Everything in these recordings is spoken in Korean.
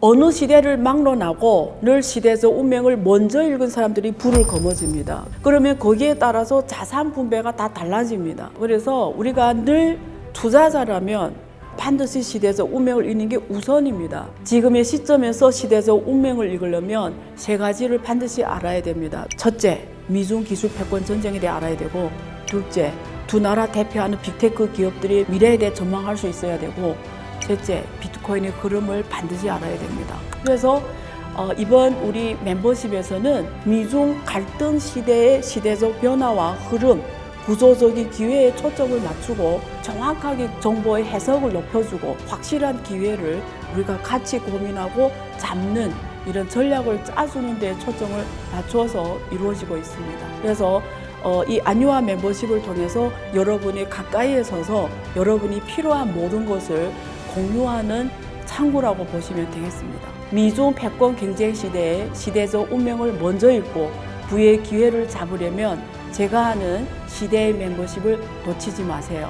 어느 시대를 막론하고 늘 시대에서 운명을 먼저 읽은 사람들이 부를 거머쥡니다. 그러면 거기에 따라서 자산 분배가 다 달라집니다. 그래서 우리가 늘 투자자라면 반드시 시대에서 운명을 읽는 게 우선입니다. 지금의 시점에서 시대에서 운명을 읽으려면 세 가지를 반드시 알아야 됩니다. 첫째, 미중 기술 패권 전쟁에 대해 알아야 되고, 둘째, 두 나라 대표하는 빅테크 기업들이 미래에 대해 전망할 수 있어야 되고, 셋째, 비트코인의 흐름을 반드시 알아야 됩니다. 그래서 이번 우리 멤버십에서는 미중 갈등 시대의 시대적 변화와 흐름, 구조적인 기회에 초점을 맞추고 정확하게 정보의 해석을 높여주고 확실한 기회를 우리가 같이 고민하고 잡는 이런 전략을 짜주는 데 초점을 맞춰서 이루어지고 있습니다. 그래서 이 안유화 멤버십을 통해서 여러분이 가까이에 서서 여러분이 필요한 모든 것을 공유하는 창구라고 보시면 되겠습니다. 미중 패권 경쟁 시대에 시대적 운명을 먼저 읽고 부의 기회를 잡으려면 제가 하는 시대의 멤버십을 놓치지 마세요.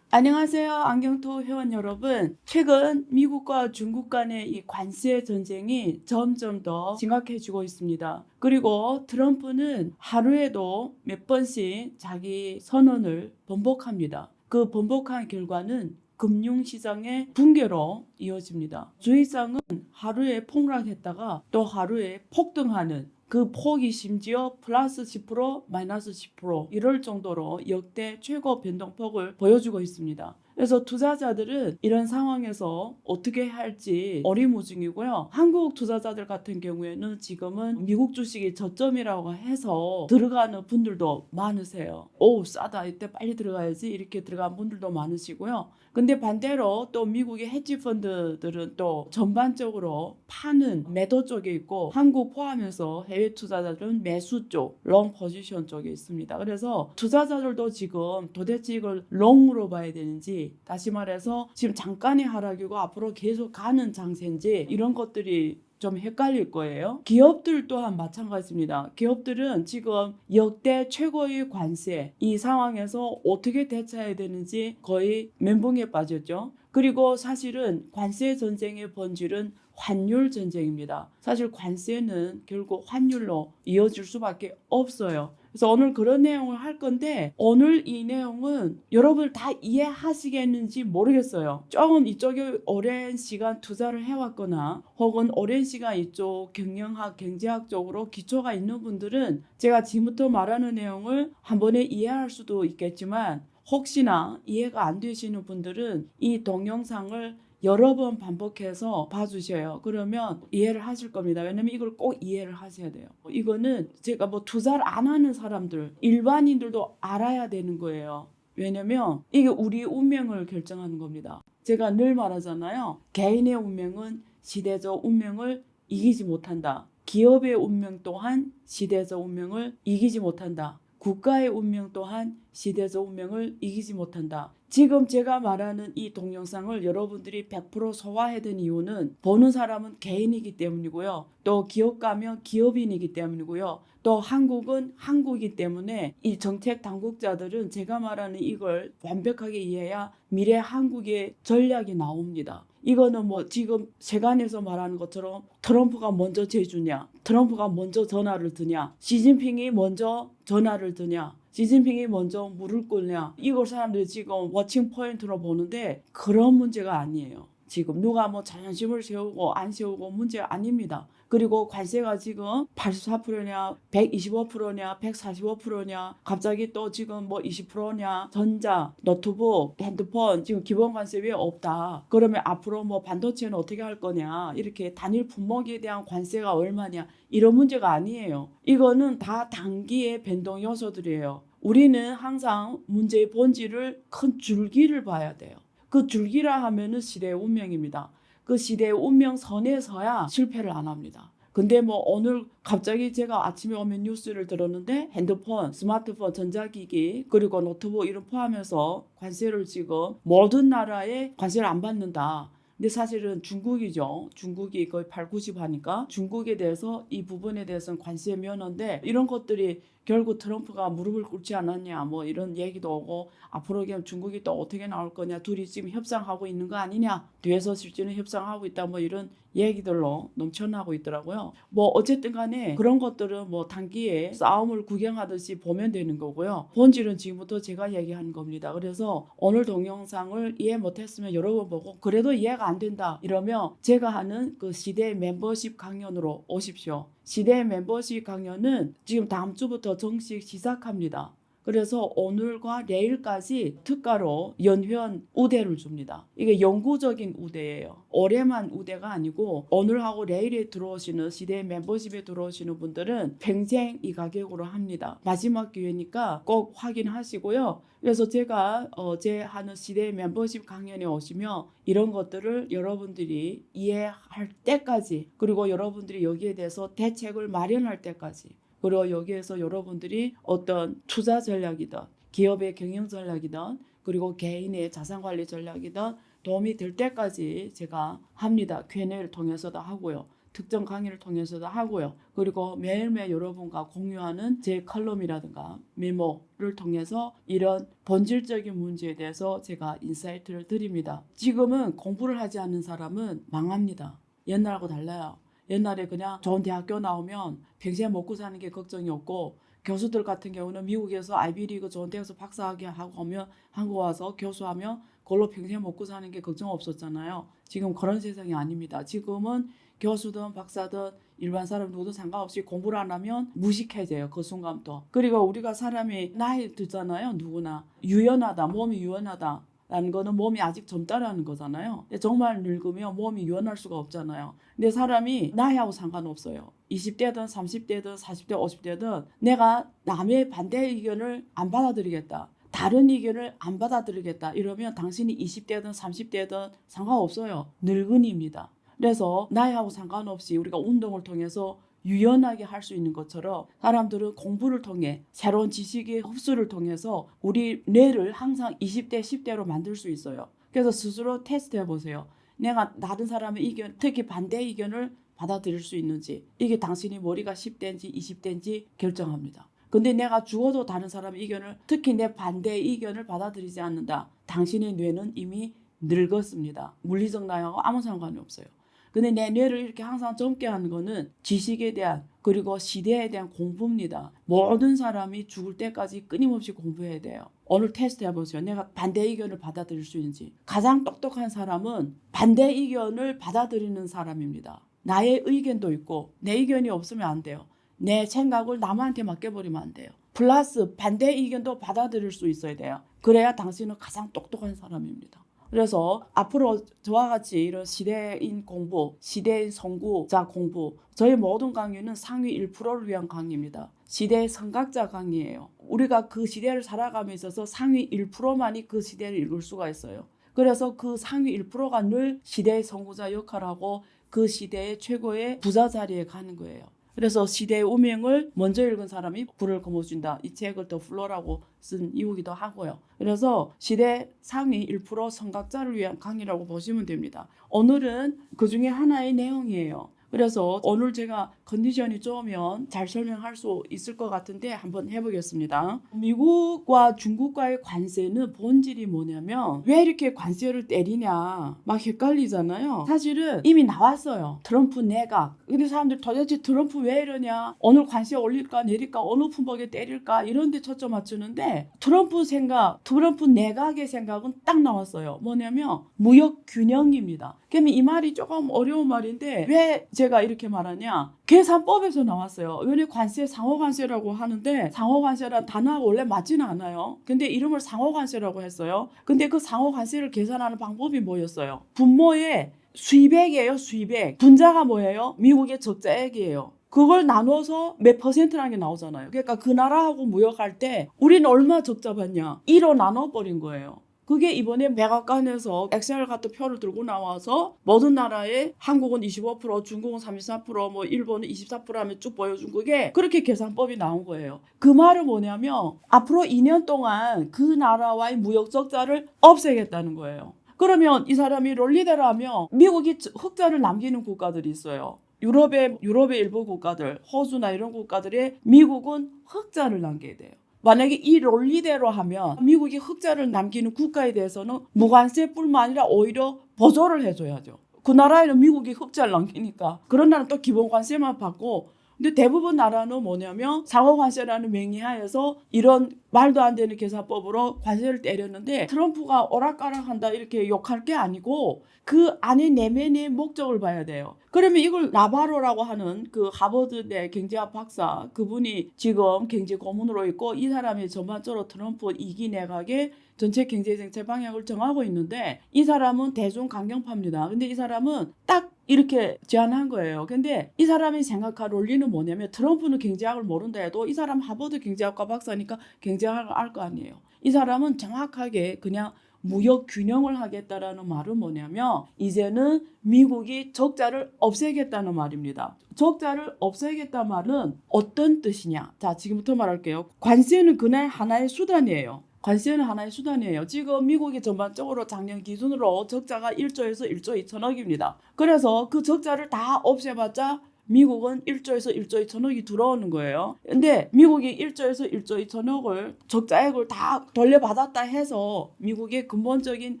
안녕하세요, 안경토 회원 여러분. 최근 미국과 중국 간의 이 관세 전쟁이 점점 더 심각해지고 있습니다. 그리고 트럼프는 하루에도 몇 번씩 자기 선언을 번복합니다. 그 번복한 결과는 금융시장의 붕괴로 이어집니다. 주식장은 하루에 폭락했다가 또 하루에 폭등하는, 그 폭이 심지어 플러스 10%, 마이너스 10% 이럴 정도로 역대 최고 변동폭을 보여주고 있습니다. 그래서 투자자들은 이런 상황에서 어떻게 할지 어리무중이고요. 한국 투자자들 같은 경우에는 지금은 미국 주식이 저점이라고 해서 들어가는 분들도 많으세요. 오, 싸다, 이때 빨리 들어가야지 이렇게 들어간 분들도 많으시고요. 근데 반대로 또 미국의 헤지 펀드들은 또 전반적으로 파는 매도 쪽에 있고, 한국 포함해서 해외 투자자들은 매수 쪽, 롱 포지션 쪽에 있습니다. 그래서 투자자들도 지금 도대체 이걸 롱으로 봐야 되는지, 다시 말해서 지금 잠깐의 하락이고 앞으로 계속 가는 장세인지, 이런 것들이 좀 헷갈릴 거예요. 기업들 또한 마찬가지입니다. 기업들은 지금 역대 최고의 관세, 이 상황에서 어떻게 대처해야 되는지 거의 멘붕에 빠졌죠. 그리고 사실은 관세 전쟁의 본질은 환율 전쟁입니다. 사실 관세는 결국 환율로 이어질 수밖에 없어요. 그래서 오늘 그런 내용을 할 건데, 오늘 이 내용은 여러분 다 이해하시겠는지 모르겠어요. 조금 이쪽에 오랜 시간 투자를 해왔거나 혹은 오랜 시간 이쪽 경영학, 경제학 쪽으로 기초가 있는 분들은 제가 지금부터 말하는 내용을 한 번에 이해할 수도 있겠지만, 혹시나 이해가 안 되시는 분들은 이 동영상을 여러 번 반복해서 봐주셔요. 그러면 이해를 하실 겁니다. 왜냐면 이걸 꼭 이해를 하셔야 돼요. 이거는 제가 뭐 투자를 안 하는 사람들, 일반인들도 알아야 되는 거예요. 왜냐면 이게 우리 운명을 결정하는 겁니다. 제가 늘 말하잖아요. 개인의 운명은 시대적 운명을 이기지 못한다. 기업의 운명 또한 시대적 운명을 이기지 못한다. 국가의 운명 또한 시대적 운명을 이기지 못한다. 지금 제가 말하는 이 동영상을 여러분들이 100% 소화해야 되는 이유는, 보는 사람은 개인이기 때문이고요. 또 기업 가면 기업인이기 때문이고요. 또 한국은 한국이기 때문에 이 정책 당국자들은 제가 말하는 이걸 완벽하게 이해해야 미래 한국의 전략이 나옵니다. 이거는 뭐 지금 세간에서 말하는 것처럼 트럼프가 먼저 제주냐, 트럼프가 먼저 전화를 드냐, 시진핑이 먼저 전화를 드냐, 시진핑이 먼저 물을 끓냐, 이걸 사람들이 지금 워칭 포인트로 보는데 그런 문제가 아니에요. 지금 누가 뭐 자존심을 세우고 안 세우고 문제가 아닙니다. 그리고 관세가 지금 84%냐 125%냐 145%냐 갑자기 또 지금 뭐 20%냐, 전자, 노트북, 핸드폰 지금 기본 관세 왜 없다. 그러면 앞으로 뭐 반도체는 어떻게 할 거냐, 이렇게 단일 품목에 대한 관세가 얼마냐, 이런 문제가 아니에요. 이거는 다 단기의 변동 요소들이에요. 우리는 항상 문제의 본질을, 큰 줄기를 봐야 돼요. 그 줄기라 하면은 시대의 운명입니다. 그 시대의 운명선에 서야 실패를 안 합니다. 근데 뭐 오늘 갑자기 제가 아침에 오면 뉴스를 들었는데, 핸드폰, 스마트폰, 전자기기 그리고 노트북 이런 포함해서 관세를 지금 모든 나라에 관세를 안 받는다. 근데 사실은 중국이죠. 중국이 거의 8, 90 하니까 중국에 대해서 이 부분에 대해서는 관세 면허인데 이런 것들이 결국 트럼프가 무릎을 꿇지 않았냐 뭐 이런 얘기도 오고 앞으로 중국이 또 어떻게 나올 거냐 둘이 지금 협상하고 있는 거 아니냐 뒤에서 실제는 협상하고 있다 뭐 이런 얘기들로 넘쳐나고 있더라고요. 뭐 어쨌든 간에 그런 것들은 뭐 단기에 싸움을 구경하듯이 보면 되는 거고요. 본질은 지금부터 제가 얘기하는 겁니다. 그래서 오늘 동영상을 이해 못했으면 여러 번 보고 그래도 이해가 안 된다 이러면 제가 하는 그 시대 멤버십 강연으로 오십시오. 시대 멤버십 강연은 지금 다음 주부터 정식 시작합니다. 그래서 오늘과 내일까지 특가로 연회원 우대를 줍니다. 이게 영구적인 우대예요. 올해만 우대가 아니고 오늘하고 내일에 들어오시는 시대 멤버십에 들어오시는 분들은 평생 이 가격으로 합니다. 마지막 기회니까 꼭 확인하시고요. 그래서 제가 어제 하는 시대 멤버십 강연에 오시면 이런 것들을 여러분들이 이해할 때까지 그리고 여러분들이 여기에 대해서 대책을 마련할 때까지 그리고 여기에서 여러분들이 어떤 투자 전략이든 기업의 경영 전략이든 그리고 개인의 자산관리 전략이든 도움이 될 때까지 제가 합니다. Q&A를 통해서도 하고요. 특정 강의를 통해서도 하고요. 그리고 매일매일 여러분과 공유하는 제 칼럼이라든가 메모를 통해서 이런 본질적인 문제에 대해서 제가 인사이트를 드립니다. 지금은 공부를 하지 않는 사람은 망합니다. 옛날하고 달라요. 옛날에 그냥 좋은 대학교 나오면 평생 먹고 사는 게 걱정이 없고 교수들 같은 경우는 미국에서 아이비리그 좋은 대학에서 박사학위 하고 오면 한국 와서 교수하면 그걸로 평생 먹고 사는 게 걱정 없었잖아요. 지금 그런 세상이 아닙니다. 지금은 교수든 박사든 일반 사람 누구도 상관없이 공부를 안 하면 무식해져요. 그 순간부터. 그리고 우리가 사람이 나이 들잖아요. 누구나. 유연하다. 몸이 유연하다. 라는 거는 몸이 아직 젊다라는 거잖아요. 정말 늙으면 몸이 유연할 수가 없잖아요. 근데 사람이 나이하고 상관없어요. 20대든 30대든 40대 50대든 내가 남의 반대 의견을 안 받아들이겠다. 다른 의견을 안 받아들이겠다. 이러면 당신이 20대든 30대든 상관없어요. 늙은이입니다. 그래서 나이하고 상관없이 우리가 운동을 통해서 유연하게 할 수 있는 것처럼 사람들은 공부를 통해 새로운 지식의 흡수를 통해서 우리 뇌를 항상 20대, 10대로 만들 수 있어요. 그래서 스스로 테스트해 보세요. 내가 다른 사람의 의견, 특히 반대 의견을 받아들일 수 있는지 이게 당신이 머리가 10대인지 20대인지 결정합니다. 근데 내가 죽어도 다른 사람의 의견을 특히 내 반대의 의견을 받아들이지 않는다. 당신의 뇌는 이미 늙었습니다. 물리적 나이하고 아무 상관이 없어요. 근데 내 뇌를 이렇게 항상 젊게 하는 거는 지식에 대한 그리고 시대에 대한 공부입니다. 모든 사람이 죽을 때까지 끊임없이 공부해야 돼요. 오늘 테스트 해보세요. 내가 반대 의견을 받아들일 수 있는지. 가장 똑똑한 사람은 반대 의견을 받아들이는 사람입니다. 나의 의견도 있고 내 의견이 없으면 안 돼요. 내 생각을 남한테 맡겨버리면 안 돼요. 플러스 반대 의견도 받아들일 수 있어야 돼요. 그래야 당신은 가장 똑똑한 사람입니다. 그래서 앞으로 저와 같이 이런 시대인 공부, 시대인 선구자 공부 저희 모든 강의는 상위 1%를 위한 강의입니다. 시대의 선각자 강의예요. 우리가 그 시대를 살아가며 있어서 상위 1%만이 그 시대를 읽을 수가 있어요. 그래서 그 상위 1%가 늘 시대의 선구자 역할하고 그 시대의 최고의 부자 자리에 가는 거예요. 그래서 시대의 운명을 먼저 읽은 사람이 불을 거머쥔다. 이 책을 더 플로라고 쓴 이유기도 하고요. 그래서 시대 상위 1% 선각자를 위한 강의라고 보시면 됩니다. 오늘은 그 중에 하나의 내용이에요. 그래서 오늘 제가 컨디션이 좋으면 잘 설명할 수 있을 것 같은데 한번 해보겠습니다. 미국과 중국과의 관세는 본질이 뭐냐면 왜 이렇게 관세를 때리냐 막 헷갈리잖아요. 사실은 이미 나왔어요. 트럼프 내각. 근데 사람들 도대체 트럼프 왜 이러냐, 오늘 관세 올릴까 내릴까 어느 품목에 때릴까 이런 데 초점 맞추는데 트럼프 내각의 생각은 딱 나왔어요. 뭐냐면 무역 균형입니다. 그러면 이 말이 조금 어려운 말인데 왜 제가 이렇게 말하냐, 계산법에서 나왔어요. 왜냐 관세 상호관세라고 하는데 상호관세란 단어가 원래 맞지는 않아요. 근데 이름을 상호관세라고 했어요. 근데 그 상호관세를 계산하는 방법이 뭐였어요? 분모의 수입액이에요. 수입액. 분자가 뭐예요? 미국의 적자액이에요. 그걸 나눠서 몇 퍼센트라는 게 나오잖아요. 그러니까 그 나라하고 무역할 때 우리는 얼마 적자 받냐? 2로 나눠버린 거예요. 그게 이번에 백악관에서 엑셀 같은 표를 들고 나와서 모든 나라에 한국은 25%, 중국은 34%, 뭐 일본은 24% 하면 쭉 보여준 그게 그렇게 계산법이 나온 거예요. 그 말은 뭐냐면 앞으로 2년 동안 그 나라와의 무역 적자를 없애겠다는 거예요. 그러면 이 사람이 론리대로하면 미국이 흑자를 남기는 국가들이 있어요. 유럽의 일부 국가들, 호주나 이런 국가들에 미국은 흑자를 남겨야 돼요. 만약에 이 론리대로 하면 미국이 흑자를 남기는 국가에 대해서는 무관세뿐만 아니라 오히려 보조를 해줘야죠. 그 나라에는 미국이 흑자를 남기니까 그런 나라는 또 기본 관세만 받고, 근데 대부분 나라는 뭐냐면 상호관세라는 명의하에서 이런 말도 안 되는 계산법으로 관세를 때렸는데, 트럼프가 오락가락한다 이렇게 욕할 게 아니고 그 안에 내면의 목적을 봐야 돼요. 그러면 이걸 나바로라고 하는 그 하버드대 경제학 박사, 그분이 지금 경제 고문으로 있고 이 사람이 전반적으로 트럼프 2기 내각의 전체 경제정책 방향을 정하고 있는데, 이 사람은 대중 강경파입니다. 근데 이 사람은 딱 이렇게 제안한 거예요. 근데 이 사람이 생각할 논리는 뭐냐면, 트럼프는 경제학을 모른다 해도 이 사람 하버드 경제학과 박사니까 경제학을 알 거 아니에요. 이 사람은 정확하게 그냥 무역 균형을 하겠다라는 말은 뭐냐면, 이제는 미국이 적자를 없애겠다는 말입니다. 적자를 없애겠다는 말은 어떤 뜻이냐? 자, 지금부터 말할게요. 관세는 그날 하나의 수단이에요. 관세는 하나의 수단이에요. 지금 미국이 전반적으로 작년 기준으로 적자가 1조에서 1조 2천억입니다. 그래서 그 적자를 다 없애봤자 미국은 1조에서 1조 2천억이 들어오는 거예요. 근데 미국이 1조에서 1조 2천억을 적자액을 다 돌려받았다 해서 미국의 근본적인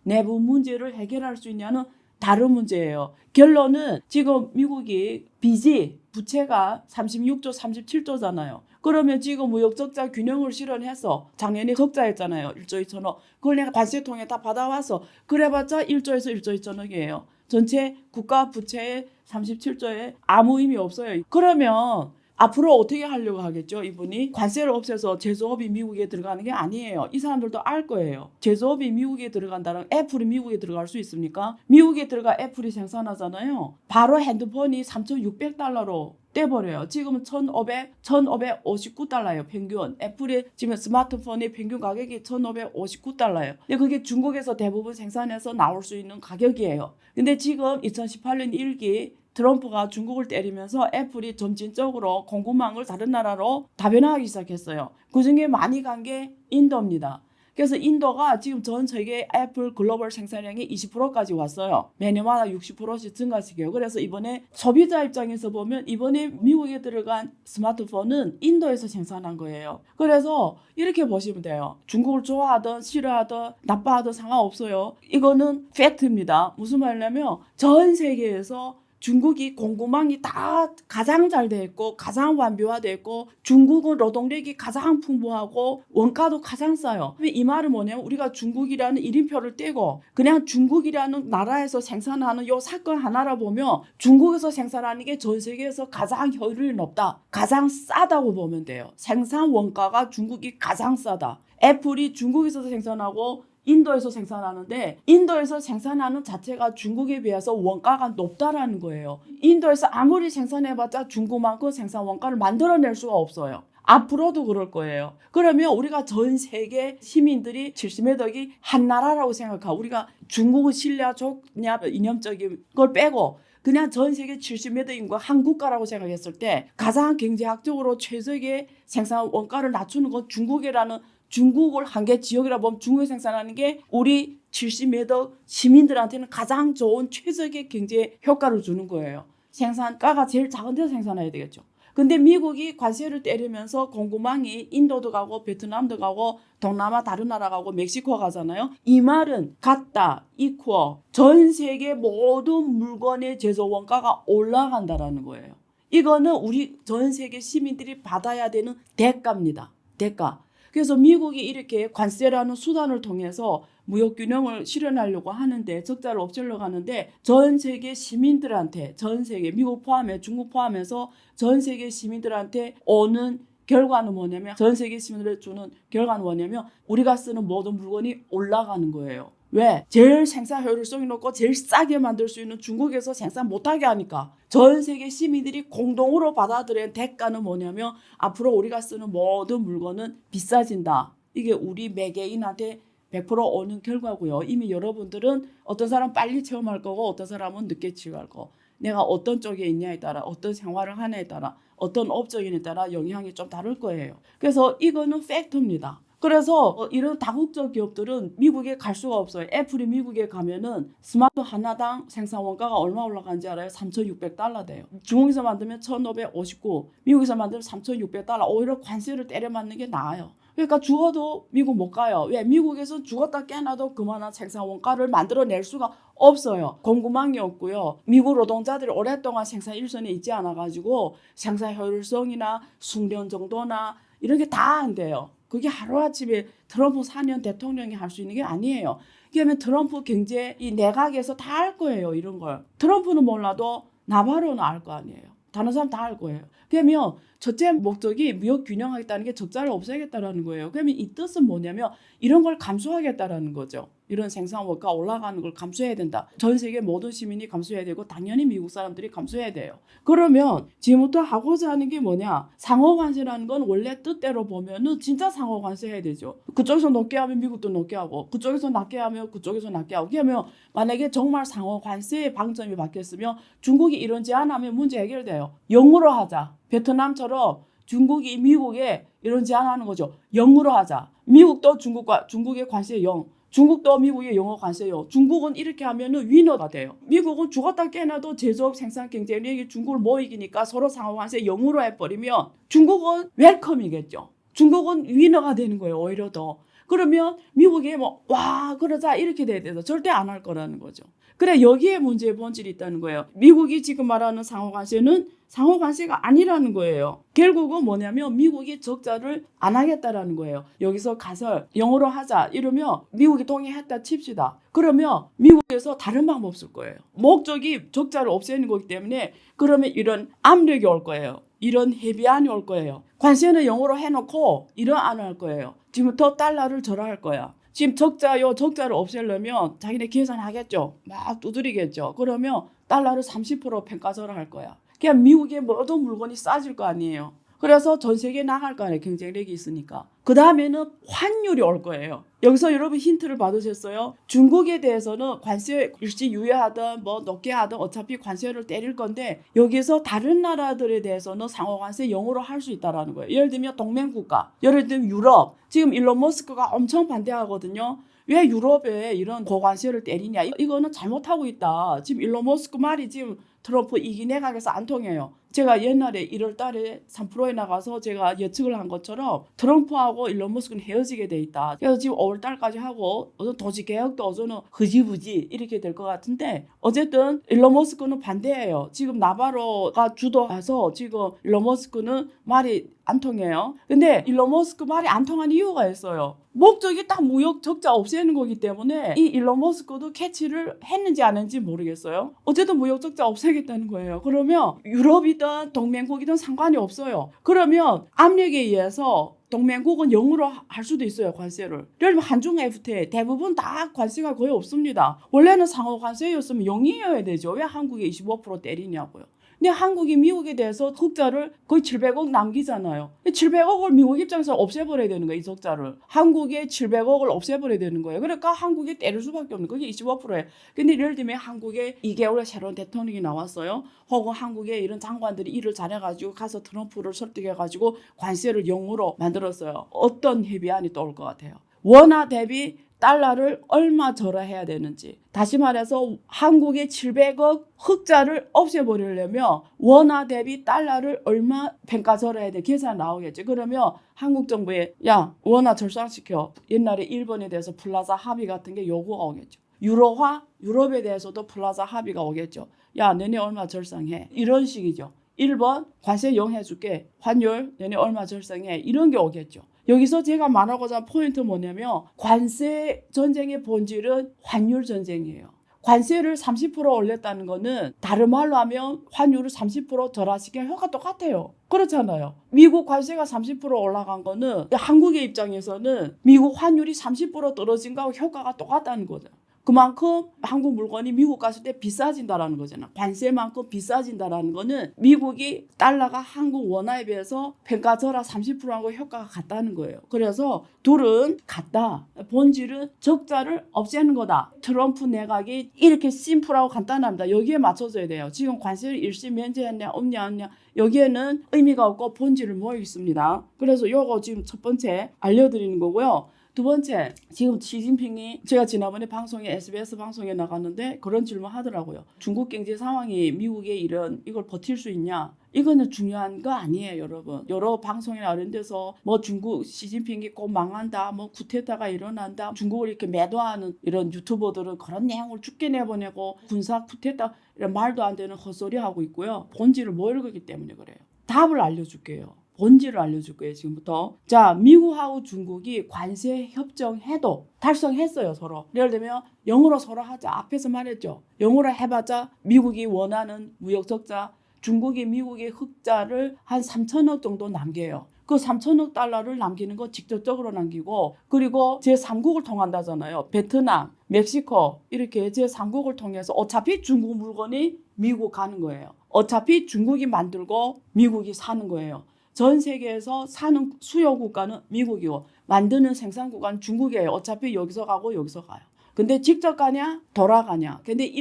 내부 문제를 해결할 수 있냐는 다른 문제예요. 결론은 지금 미국이 빚이 부채가 36조 37조잖아요. 그러면 지금 무역적자 균형을 실현해서 작년에 적자였잖아요. 1조 2천억. 그걸 내가 관세통에 다 받아와서 그래봤자 1조에서 1조 2천억이에요. 전체 국가 부채의 37조에 아무 의미 없어요. 그러면 앞으로 어떻게 하려고 하겠죠? 이분이 관세를 없애서 제조업이 미국에 들어가는 게 아니에요. 이 사람들도 알 거예요. 제조업이 미국에 들어간다는, 애플이 미국에 들어갈 수 있습니까? 미국에 들어가 애플이 생산하잖아요. 바로 핸드폰이 3,600달러로 떼버려요. 지금은 1,559달러예요. 평균. 애플이 지금 스마트폰의 평균 가격이 1,559달러예요. 근데 그게 중국에서 대부분 생산해서 나올 수 있는 가격이에요. 근데 지금 2018년 1기 트럼프가 중국을 때리면서 애플이 점진적으로 공급망을 다른 나라로 다변화하기 시작했어요. 그중에 많이 간 게 인도입니다. 그래서 인도가 지금 전 세계 애플 글로벌 생산량이 20%까지 왔어요. 매년마다 60%씩 증가시켜요. 그래서 이번에 소비자 입장에서 보면 이번에 미국에 들어간 스마트폰은 인도에서 생산한 거예요. 그래서 이렇게 보시면 돼요. 중국을 좋아하든 싫어하든 나빠하든 상관없어요. 이거는 팩트입니다. 무슨 말이냐면 전 세계에서 중국이 공급망이 다 가장 잘 돼 있고 가장 완비화돼 있고 중국은 노동력이 가장 풍부하고 원가도 가장 싸요. 이 말은 뭐냐면 우리가 중국이라는 이름표를 떼고 그냥 중국이라는 나라에서 생산하는 요 사건 하나를 보면 중국에서 생산하는 게 전 세계에서 가장 효율이 높다. 가장 싸다고 보면 돼요. 생산 원가가 중국이 가장 싸다. 애플이 중국에서 생산하고 인도에서 생산하는데 인도에서 생산하는 자체가 중국에 비해서 원가가 높다라는 거예요. 인도에서 아무리 생산해봤자 중국만큼 생산 원가를 만들어낼 수가 없어요. 앞으로도 그럴 거예요. 그러면 우리가 전 세계 시민들이 70몇 억이 한 나라라고 생각하고, 우리가 중국은 신라 족냐 이념적인 걸 빼고 그냥 전 세계 70몇 억 인구 한 국가라고 생각했을 때 가장 경제학적으로 최적의 생산 원가를 낮추는 건 중국이라는, 중국을 한 개 지역이라 보면 중국에 생산하는 게 우리 70몇 억 시민들한테는 가장 좋은 최적의 경제 효과를 주는 거예요. 생산가가 제일 작은 데서 생산해야 되겠죠. 근데 미국이 관세를 때리면서 공급망이 인도도 가고 베트남도 가고 동남아 다른 나라 가고 멕시코 가잖아요. 이 말은 같다, 이퀄, 전 세계 모든 물건의 제조 원가가 올라간다라는 거예요. 이거는 우리 전 세계 시민들이 받아야 되는 대가입니다. 대가. 그래서 미국이 이렇게 관세라는 수단을 통해서 무역균형을 실현하려고 하는데, 적자를 없애려고 하는데, 전 세계 시민들한테, 전 세계 미국 포함해 중국 포함해서 전 세계 시민들한테 오는 결과는 뭐냐면, 전 세계 시민들에 주는 결과는 뭐냐면 우리가 쓰는 모든 물건이 올라가는 거예요. 왜? 제일 생산 효율성이 높고 제일 싸게 만들 수 있는 중국에서 생산 못하게 하니까. 전 세계 시민들이 공동으로 받아들인 대가는 뭐냐면 앞으로 우리가 쓰는 모든 물건은 비싸진다. 이게 우리 매개인한테 100% 오는 결과고요. 이미 여러분들은 어떤 사람 빨리 체험할 거고 어떤 사람은 늦게 체험할 거고, 내가 어떤 쪽에 있냐에 따라, 어떤 생활을 하냐에 따라, 어떤 업적인에 따라 영향이 좀 다를 거예요. 그래서 이거는 팩트입니다. 그래서 이런 다국적 기업들은 미국에 갈 수가 없어요. 애플이 미국에 가면은 스마트 하나당 생산 원가가 얼마 올라가는지 알아요? 3,600달러 돼요. 중국에서 만들면 1,559, 미국에서 만들면 3,600달러. 오히려 관세를 때려 맞는 게 나아요. 그러니까 죽어도 미국 못 가요. 왜? 미국에서 죽었다 깨나도 그만한 생산 원가를 만들어낼 수가 없어요. 공급망이 없고요. 미국 노동자들이 오랫동안 생산 일선에 있지 않아가지고 생산 효율성이나 숙련 정도나 이런 게 다 안 돼요. 그게 하루아침에 트럼프 4년 대통령이 할 수 있는 게 아니에요. 그러면 트럼프 경제 이 내각에서 다 알 거예요. 이런 걸. 트럼프는 몰라도 나바로는 알 거 아니에요. 다른 사람 다 알 거예요. 그러면 첫째 목적이 무역 균형하겠다는 게 적자를 없애겠다라는 거예요. 그러면 이 뜻은 뭐냐면 이런 걸 감수하겠다라는 거죠. 이런 생산 원가 올라가는 걸 감수해야 된다. 전 세계 모든 시민이 감수해야 되고 당연히 미국 사람들이 감수해야 돼요. 그러면 지금부터 하고자 하는 게 뭐냐? 상호관세라는 건 원래 뜻대로 보면은 진짜 상호관세 해야 되죠. 그쪽에서 높게 하면 미국도 높게 하고 그쪽에서 낮게 하면 그쪽에서 낮게 하고. 그러면 만약에 정말 상호관세의 방점이 바뀌었으면 중국이 이런 제안하면 문제 해결돼요. 0으로 하자. 베트남처럼 중국이 미국에 이런 제안하는 거죠. 0으로 하자. 미국도 중국의 관세 0. 중국도 미국의 영어 관세요. 중국은 이렇게 하면은 위너가 돼요. 미국은 죽었다 깨나도 제조업 생산 경쟁력이 중국을 못 이기니까 서로 상호 관세 0으로 해버리면 중국은 웰컴이겠죠. 중국은 위너가 되는 거예요. 오히려 더. 그러면 미국이 와 그러자 이렇게 돼야 돼서 절대 안 할 거라는 거죠. 그래 여기에 문제의 본질이 있다는 거예요. 미국이 지금 말하는 상호관세는 상호관세가 아니라는 거예요. 결국은 뭐냐면 미국이 적자를 안 하겠다라는 거예요. 여기서 가설 영어로 하자 이러면 미국이 동의했다 칩시다. 그러면 미국에서 다른 방법 없을 거예요. 목적이 적자를 없애는 거기 때문에 그러면 이런 압력이 올 거예요. 이런 해비안이 올 거예요. 관세는 영어로 해놓고 이런 안을 할 거예요. 지금부터 달러를 절하할 거야. 지금 적자를 없애려면 자기네 계산하겠죠. 막 두드리겠죠. 그러면 달러를 30% 평가절하할 거야. 그냥 미국의 모든 물건이 싸질 거 아니에요. 그래서 전 세계에 나갈 거 아니에요. 경쟁력이 있으니까. 그 다음에는 환율이 올 거예요. 여기서 여러분 힌트를 받으셨어요? 중국에 대해서는 관세 일시 유예하든 높게 하든 어차피 관세를 때릴 건데 여기서 다른 나라들에 대해서는 상호관세 0으로 할 수 있다는 거예요. 예를 들면 동맹국가, 예를 들면 유럽. 지금 일론 머스크가 엄청 반대하거든요. 왜 유럽에 이런 고관세를 때리냐. 이거는 잘못하고 있다. 지금 일론 머스크 말이 지금 트럼프 이기 내각에서 안 통해요. 제가 옛날에 1월 달에 3프로에 나가서 제가 예측을 한 것처럼 트럼프하고 일론 머스크는 헤어지게 돼 있다. 그래서 지금 5월 달까지 하고 도시 개혁도 어서는 흐지부지 이렇게 될 것 같은데 어쨌든 일론 머스크는 반대해요. 지금 나바로가 주도해서 지금 일론 머스크는 말이 안 통해요. 근데 일론 머스크 말이 안 통한 이유가 있어요. 목적이 딱 무역 적자 없애는 거기 때문에 이 일론 머스크도 캐치를 했는지 안 했는지 모르겠어요. 어쨌든 무역 적자 없애겠다는 거예요. 그러면 유럽이든 동맹국이든 상관이 없어요. 그러면 압력에 의해서 동맹국은 0으로 할 수도 있어요. 관세를. 예를 들면 한중 FTA 대부분 다 관세가 거의 없습니다. 원래는 상호 관세였으면 0이어야 되죠. 왜 한국에 25% 때리냐고요. 근데 한국이 미국에 대해서 흑자를 거의 700억 남기잖아요. 700억을 미국 입장에서 없애버려야 되는 거예요. 이 적자를. 한국에 700억을 없애버려야 되는 거예요. 그러니까 한국이 때릴 수밖에 없는 거예요. 그게 25%예요. 근데 예를 들면 한국에 2개월에 새로운 대통령이 나왔어요. 혹은 한국에 이런 장관들이 일을 잘해가지고 가서 트럼프를 설득해가지고 관세를 0으로 만들었어요. 어떤 협의안이 또 올 것 같아요. 원화 대비 달러를 얼마 절하해야 되는지. 다시 말해서 한국의 700억 흑자를 없애버리려면 원화 대비 달러를 얼마 평가 절하해야 돼. 계산 나오겠지. 그러면 한국 정부에 야 원화 절상시켜. 옛날에 일본에 대해서 플라자 합의 같은 게 요구가 오겠죠. 유로화, 유럽에 대해서도 플라자 합의가 오겠죠. 야 너네 얼마 절상해. 이런 식이죠. 1번 관세 0 해줄게. 환율 너네 얼마 절상해. 이런 게 오겠죠. 여기서 제가 말하고자 한 포인트 뭐냐면 관세 전쟁의 본질은 환율 전쟁이에요. 관세를 30% 올렸다는 거는 다른 말로 하면 환율을 30% 절하시키는 효과가 똑같아요. 그렇잖아요. 미국 관세가 30% 올라간 거는 한국의 입장에서는 미국 환율이 30% 떨어진 거하고 효과가 똑같다는 거죠. 그만큼 한국 물건이 미국 갔을 때 비싸진다라는 거잖아. 관세만큼 비싸진다라는 거는 미국이 달러가 한국 원화에 비해서 평가절하 30%한 거 효과가 같다는 거예요. 그래서 둘은 같다. 본질은 적자를 없애는 거다. 트럼프 내각이 이렇게 심플하고 간단합니다. 여기에 맞춰져야 돼요. 지금 관세를 일시 면제했냐 없냐 여기에는 의미가 없고 본질을 모여 있습니다. 그래서 요거 지금 첫 번째 알려드리는 거고요. 두 번째, 지금 시진핑이 제가 지난번에 방송에 SBS 방송에 나갔는데 그런 질문 하더라고요. 중국 경제 상황이 미국의 이걸 버틸 수 있냐? 이거는 중요한 거 아니에요, 여러분. 여러 방송이나 이런 데서 뭐 중국 시진핑이 꼭 망한다, 뭐 쿠데타가 일어난다, 중국을 이렇게 매도하는 이런 유튜버들은 그런 내용을 죽게 내보내고 군사 쿠데타 이런 말도 안 되는 헛소리 하고 있고요. 본질을 모르기 때문에 그래요. 답을 알려줄게요. 본질을 알려줄 거예요, 지금부터. 자, 미국하고 중국이 관세 협정해도 달성했어요, 서로. 예를 들면 영어로 서로 하자. 앞에서 말했죠. 영어로 해봤자 미국이 원하는 무역 적자, 중국이 미국의 흑자를 한 3천억 정도 남겨요. 그 3천억 달러를 남기는 거 직접적으로 남기고, 그리고 제3국을 통한다잖아요. 베트남, 멕시코 이렇게 제3국을 통해서 어차피 중국 물건이 미국 가는 거예요. 어차피 중국이 만들고 미국이 사는 거예요. 전 세계에서 사는 수요 국가는 미국이고 만드는 생산 국가는 중국이에요. 어차피 여기서 가고 여기서 가요. 근데 직접 가냐? 돌아가냐? 근데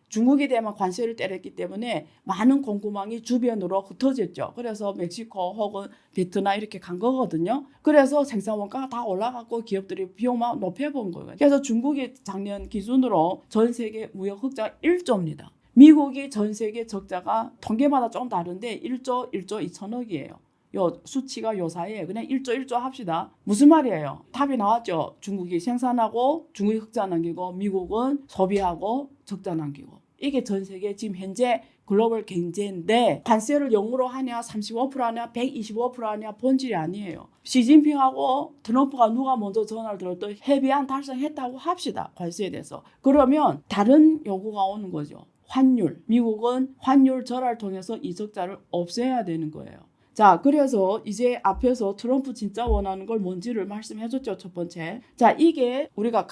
중국에 대한 관세를 때렸기 때문에 많은 공급망이 주변으로 흩어졌죠. 그래서 멕시코 혹은 베트남 이렇게 간 거거든요. 그래서 생산 원가가 다 올라갔고 기업들이 비용만 높여본 거예요. 그래서 중국이 작년 기준으로 전 세계 무역 흑자 1조입니다. 미국이 전 세계 적자가 통계마다 좀 다른데 1조 2천억이에요. 요 수치가 요 사이에 그냥 1조 합시다. 무슨 말이에요? 답이 나왔죠. 중국이 생산하고 중국이 흑자 남기고 미국은 소비하고 적자 남기고. 이게 전 세계 지금 현재 글로벌 경제인데 관세를 0으로 하냐 35% 하냐 125% 하냐 본질이 아니에요. 시진핑하고 트럼프가 누가 먼저 전화를 들었던 협의안 달성했다고 합시다. 관세에 대해서. 그러면 다른 요구가 오는 거죠. 환율. 미국은 환율 절하를 통해서 이 적자를 없애야 되는 거예요. 자, 그래서 이제 앞에서 트럼프 진짜 원하는 걸 뭔지를 말씀해줬죠. 첫 번째. 자, 이게 우리가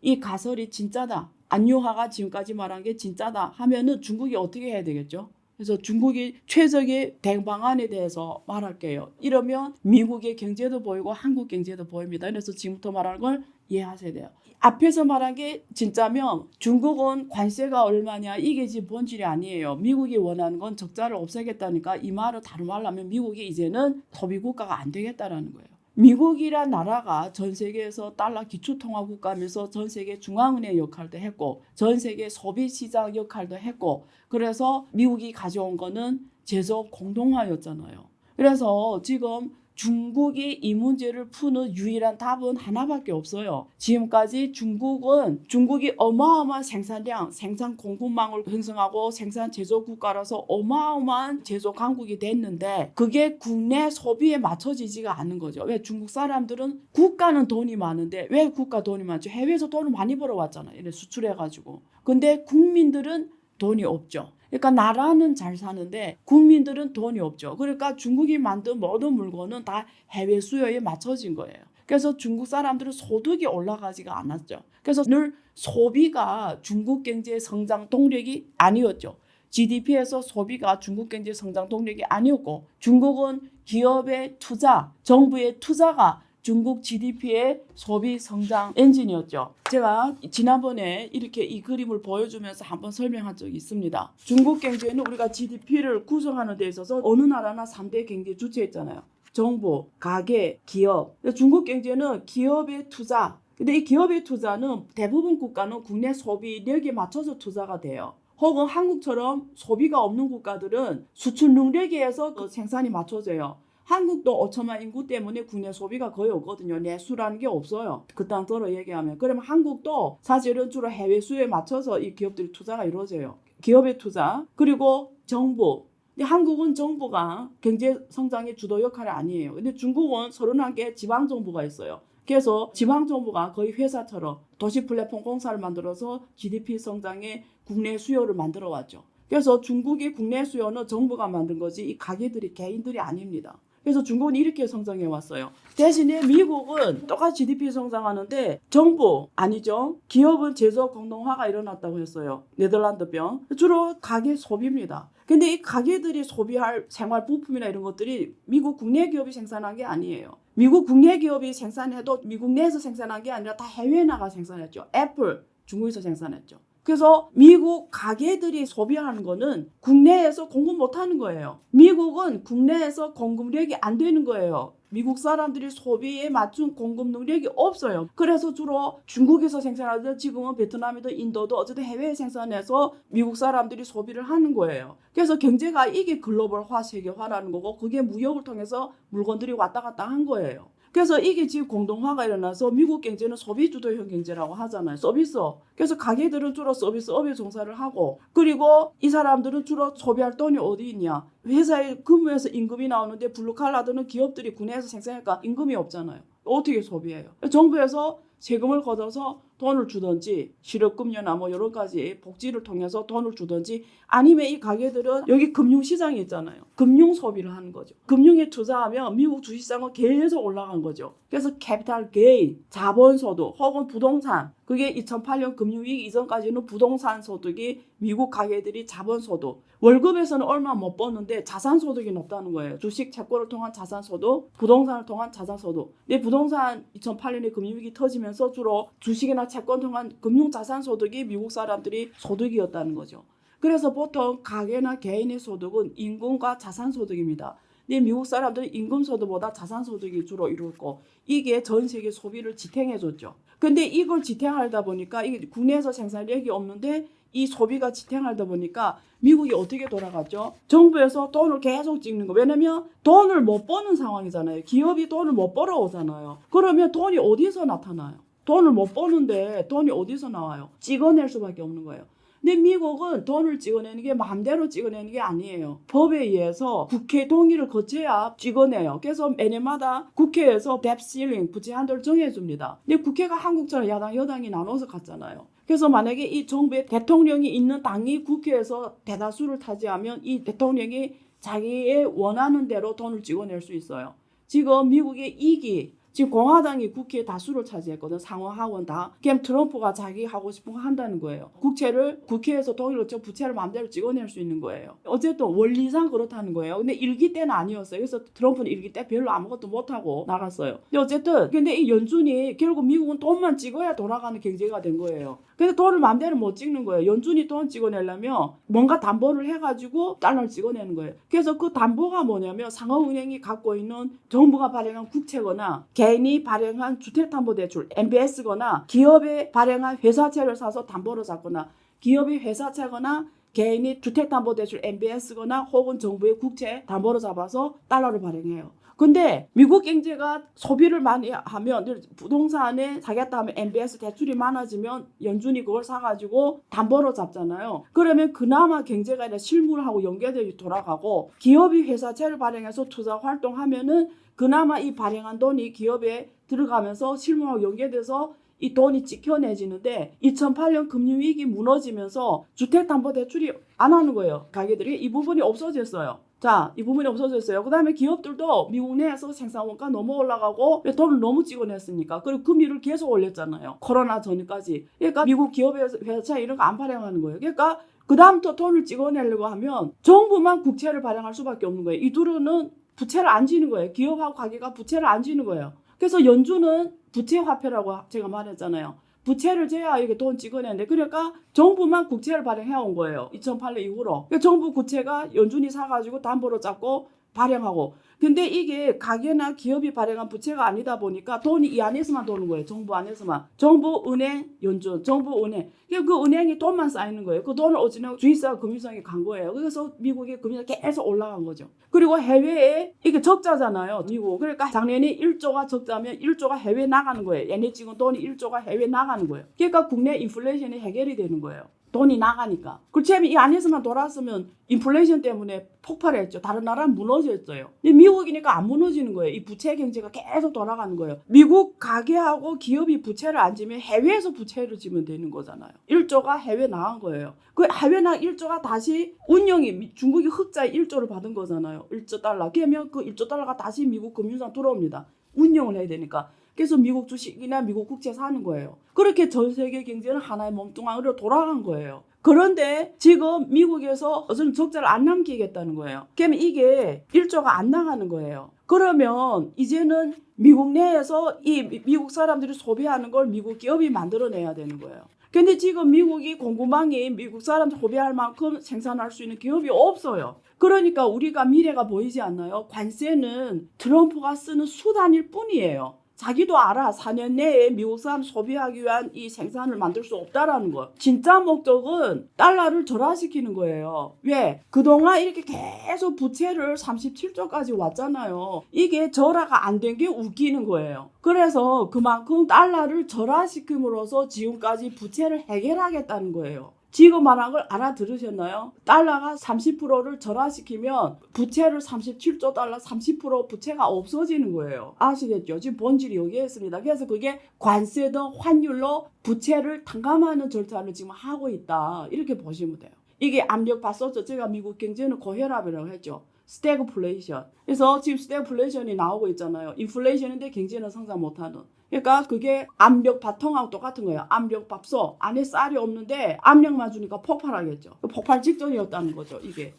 이 가설이 진짜다. 안유화가 지금까지 말한 게 진짜다 하면은 중국이 어떻게 해야 되겠죠? 그래서 중국이 최적의 대방안에 대해서 말할게요. 이러면 미국의 경제도 보이고 한국 경제도 보입니다. 그래서 지금부터 말하는 걸 이해하셔야 돼요. 앞에서 말한 게 진짜면 중국은 관세가 얼마냐 이게 지금 본질이 아니에요. 미국이 원하는 건 적자를 없애겠다니까 이 말을 다른 말로 하면 미국이 이제는 소비국가가 안 되겠다라는 거예요. 미국이란 나라가 전 세계에서 달러 기초통화국가면서 전 세계 중앙은행 역할도 했고 전 세계 소비시장 역할도 했고 그래서 미국이 가져온 거는 제조업 공동화였잖아요. 그래서 지금 중국이 이 문제를 푸는 유일한 답은 하나밖에 없어요. 지금까지 중국이 어마어마한 생산량, 생산 공급망을 형성하고 생산 제조 국가라서 어마어마한 제조 강국이 됐는데 그게 국내 소비에 맞춰지지가 않는 거죠. 왜 중국 사람들은 국가는 돈이 많은데 왜 국가 돈이 많죠? 해외에서 돈을 많이 벌어왔잖아요. 이래 수출해가지고. 근데 국민들은 돈이 없죠. 그러니까 나라는 잘 사는데 국민들은 돈이 없죠. 그러니까 중국이 만든 모든 물건은 다 해외 수요에 맞춰진 거예요. 그래서 중국 사람들은 소득이 올라가지가 않았죠. 그래서 늘 소비가 중국 경제의 성장 동력이 아니었죠. GDP에서 소비가 중국 경제 성장 동력이 아니었고 중국은 기업의 투자, 정부의 투자가 중국 GDP의 소비 성장 엔진이었죠. 제가 지난번에 이렇게 이 그림을 보여주면서 한번 설명한 적이 있습니다. 중국 경제는 우리가 GDP를 구성하는 데 있어서 어느 나라나 3대 경제 주체 있잖아요. 정부, 가계, 기업. 중국 경제는 기업의 투자. 근데 이 기업의 투자는 대부분 국가는 국내 소비력에 맞춰서 투자가 돼요. 혹은 한국처럼 소비가 없는 국가들은 수출 능력에 의해서 그 생산이 맞춰져요. 한국도 5천만 인구 때문에 국내 소비가 거의 없거든요. 내수라는 게 없어요. 그 땅으로 얘기하면. 그러면 한국도 사실은 주로 해외 수요에 맞춰서 이 기업들이 투자가 이루어져요. 기업의 투자. 그리고 정부. 근데 한국은 정부가 경제 성장의 주도 역할이 아니에요. 근데 중국은 31개 지방 정부가 있어요. 그래서 지방 정부가 거의 회사처럼 도시 플랫폼 공사를 만들어서 GDP 성장의 국내 수요를 만들어 왔죠. 그래서 중국의 국내 수요는 정부가 만든 거지 이 가게들이 개인들이 아닙니다. 그래서 중국은 이렇게 성장해 왔어요. 대신에 미국은 똑같이 GDP 성장하는데 정부 아니죠. 기업은 제조업 공동화가 일어났다고 했어요. 네덜란드병. 주로 가계 소비입니다. 근데 이 가게들이 소비할 생활 부품이나 이런 것들이 미국 국내 기업이 생산한 게 아니에요. 미국 국내 기업이 생산해도 미국 내에서 생산한 게 아니라 다 해외에 나가 생산했죠. 애플 중국에서 생산했죠. 그래서 미국 가게들이 소비하는 거는 국내에서 공급 못하는 거예요. 미국은 국내에서 공급력이 안 되는 거예요. 미국 사람들이 소비에 맞춘 공급 능력이 없어요. 그래서 주로 중국에서 생산하든 지금은 베트남이든 인도도 어쨌든 해외에 생산해서 미국 사람들이 소비를 하는 거예요. 그래서 경제가 이게 글로벌화, 세계화라는 거고 그게 무역을 통해서 물건들이 왔다 갔다 한 거예요. 그래서 이게 지금 공동화가 일어나서 미국 경제는 소비 주도형 경제라고 하잖아요. 서비스업. 그래서 가게들은 주로 서비스업에 종사를 하고 그리고 이 사람들은 주로 소비할 돈이 어디 있냐. 회사에 근무해서 임금이 나오는데 블루칼라들은 기업들이 국내에서 생산하니까 임금이 없잖아요. 어떻게 소비해요? 정부에서 세금을 걷어서 돈을 주든지 실업급여나 뭐 여러 가지 복지를 통해서 돈을 주든지 아니면 이 가게들은 여기 금융시장이 있잖아요. 금융 소비를 하는 거죠. 금융에 투자하면 미국 주식시장은 계속 올라간 거죠. 그래서 캐피탈 게인, 자본소득 혹은 부동산 그게 2008년 금융위기 이전까지는 부동산 소득이 미국 가게들이 자본소득 월급에서는 얼마 못 버는데 자산소득이 높다는 거예요. 주식 채권을 통한 자산소득, 부동산을 통한 자산소득. 근데 부동산 2008년에 금융위기 터지면서 주로 주식이나 채권 통한 금융자산소득이 미국 사람들이 소득이었다는 거죠. 그래서 보통 가계나 개인의 소득은 임금과 자산소득입니다. 근데 미국 사람들은 임금소득보다 자산소득이 주로 이루고 이게 전 세계 소비를 지탱해줬죠. 근데 이걸 지탱하다 보니까 이게 국내에서 생산력이 없는데 이 소비가 지탱하다 보니까 미국이 어떻게 돌아갔죠? 정부에서 돈을 계속 찍는 거. 왜냐면 돈을 못 버는 상황이잖아요. 기업이 돈을 못 벌어오잖아요. 그러면 돈이 어디서 나타나요? 돈을 못 버는데 돈이 어디서 나와요? 찍어낼 수밖에 없는 거예요. 근데 미국은 돈을 찍어내는 게 마음대로 찍어내는 게 아니에요. 법에 의해서 국회 동의를 거쳐야 찍어내요. 그래서 매년마다 국회에서 뎁 실링 부채 한도를 정해줍니다. 근데 국회가 한국처럼 야당 여당이 나눠서 갔잖아요. 그래서 만약에 이 정부의 대통령이 있는 당이 국회에서 대다수를 차지하면 이 대통령이 자기의 원하는 대로 돈을 찍어낼 수 있어요. 지금 미국의 2기 지금 공화당이 국회에 다수를 차지했거든. 상원 하원 다. 그럼 트럼프가 자기 하고 싶은 거 한다는 거예요. 국채를 국회에서 동의를 쳐 부채를 마음대로 찍어낼 수 있는 거예요. 어쨌든 원리상 그렇다는 거예요. 근데 1기 때는 아니었어요. 그래서 트럼프는 1기 때 별로 아무것도 못하고 나갔어요. 근데 어쨌든 근데 이 연준이 결국 미국은 돈만 찍어야 돌아가는 경제가 된 거예요. 근데 돈을 마음대로 못 찍는 거예요. 연준이 돈 찍어내려면 뭔가 담보를 해가지고 달러를 찍어내는 거예요. 그래서 그 담보가 뭐냐면 상업은행이 갖고 있는 정부가 발행한 국채거나 개인이 발행한 주택담보대출 MBS거나 기업이 발행한 회사채를 사서 담보로 잡거나 기업이 회사채거나 개인이 주택담보대출 MBS거나 혹은 정부의 국채 담보로 잡아서 달러를 발행해요. 근데 미국 경제가 소비를 많이 하면 부동산에 사겠다 하면 MBS 대출이 많아지면 연준이 그걸 사가지고 담보로 잡잖아요. 그러면 그나마 경제가 아니라 실물하고 연계되어 돌아가고 기업이 회사채를 발행해서 투자 활동하면은 그나마 이 발행한 돈이 기업에 들어가면서 실물하고 연계돼서 이 돈이 찍혀내지는데 2008년 금융위기 무너지면서 주택담보대출이 안 하는 거예요. 가게들이 이 부분이 없어졌어요. 자, 이 부분이 없어졌어요. 그 다음에 기업들도 미국 내에서 생산원가 너무 올라가고 돈을 너무 찍어냈으니까 그리고 금리를 계속 올렸잖아요. 코로나 전까지. 그러니까 미국 기업에서 회사 이런 거 안 발행하는 거예요. 그러니까 그 다음부터 돈을 찍어내려고 하면 정부만 국채를 발행할 수밖에 없는 거예요. 이 둘은 부채를 안 지는 거예요. 기업하고 가게가 부채를 안 지는 거예요. 그래서 연준은 부채화폐라고 제가 말했잖아요. 부채를 져야 이게 돈 찍어내는데 그러니까 정부만 국채를 발행해온 거예요. 2008년 이후로. 그러니까 정부 국채가 연준이 사가지고 담보로 잡고 발행하고 근데 이게 가게나 기업이 발행한 부채가 아니다 보니까 돈이 이 안에서만 도는 거예요. 정부 안에서만. 정부, 은행, 연준, 정부, 은행. 그 은행이 돈만 쌓이는 거예요. 그 돈을 어찌나 주식사 금융성이 간 거예요. 그래서 미국의 금융이 계속 올라간 거죠. 그리고 해외에 이게 적자잖아요. 미국. 그러니까 작년에 1조가 적자면 1조가 해외 나가는 거예요. 얘네 지금 돈이 1조가 해외 나가는 거예요. 그러니까 국내 인플레이션이 해결이 되는 거예요. 돈이 나가니까. 그렇다면 이 안에서만 돌았으면 인플레이션 때문에 폭발했죠. 다른 나라는 무너졌어요. 근데 미국이니까 안 무너지는 거예요. 이 부채 경제가 계속 돌아가는 거예요. 미국 가게하고 기업이 부채를 안 지면 해외에서 부채를 지면 되는 거잖아요. 1조가 해외 나간 거예요. 그 해외 나간 1조가 다시 운영이 중국이 흑자에 1조를 받은 거잖아요. 1조 달러. 그러면 그 1조 달러가 다시 미국 금융상 들어옵니다. 운영을 해야 되니까. 그래서 미국 주식이나 미국 국채 사는 거예요. 그렇게 전 세계 경제는 하나의 몸뚱아리로 돌아간 거예요. 그런데 지금 미국에서 저는 적자를 안 남기겠다는 거예요. 그러면 이게 1조가 안 나가는 거예요. 그러면 이제는 미국 내에서 이 미국 사람들이 소비하는 걸 미국 기업이 만들어내야 되는 거예요. 근데 지금 미국이 공급망이 미국 사람들 소비할 만큼 생산할 수 있는 기업이 없어요. 그러니까 우리가 미래가 보이지 않나요? 관세는 트럼프가 쓰는 수단일 뿐이에요. 자기도 알아. 4년 내에 미국 사람 소비하기 위한 이 생산을 만들 수 없다라는 거. 진짜 목적은 달러를 절하시키는 거예요. 왜? 그동안 이렇게 계속 부채를 37조까지 왔잖아요. 이게 절하가 안 된 게 웃기는 거예요. 그래서 그만큼 달러를 절하시킴으로써 지금까지 부채를 해결하겠다는 거예요. 지금 말한 걸 알아들으셨나요? 달러가 30%를 절하시키면 부채를 37조 달러 30% 부채가 없어지는 거예요. 아시겠죠? 지금 본질이 여기에 있습니다. 그래서 그게 관세든 환율로 부채를 탕감하는 절차를 지금 하고 있다. 이렇게 보시면 돼요. 이게 압력 받쳤죠. 제가 미국 경제는 고혈압이라고 했죠. 스태그플레이션. 그래서 지금 스태그플레이션이 나오고 있잖아요. 인플레이션인데 경제는 성장 못하는. 그러니까 그게 압력 바통하고 똑같은 거예요. 압력 밥솥 안에 쌀이 없는데 압력만 주니까 폭발하겠죠. 폭발 직전이었다는 거죠. 이게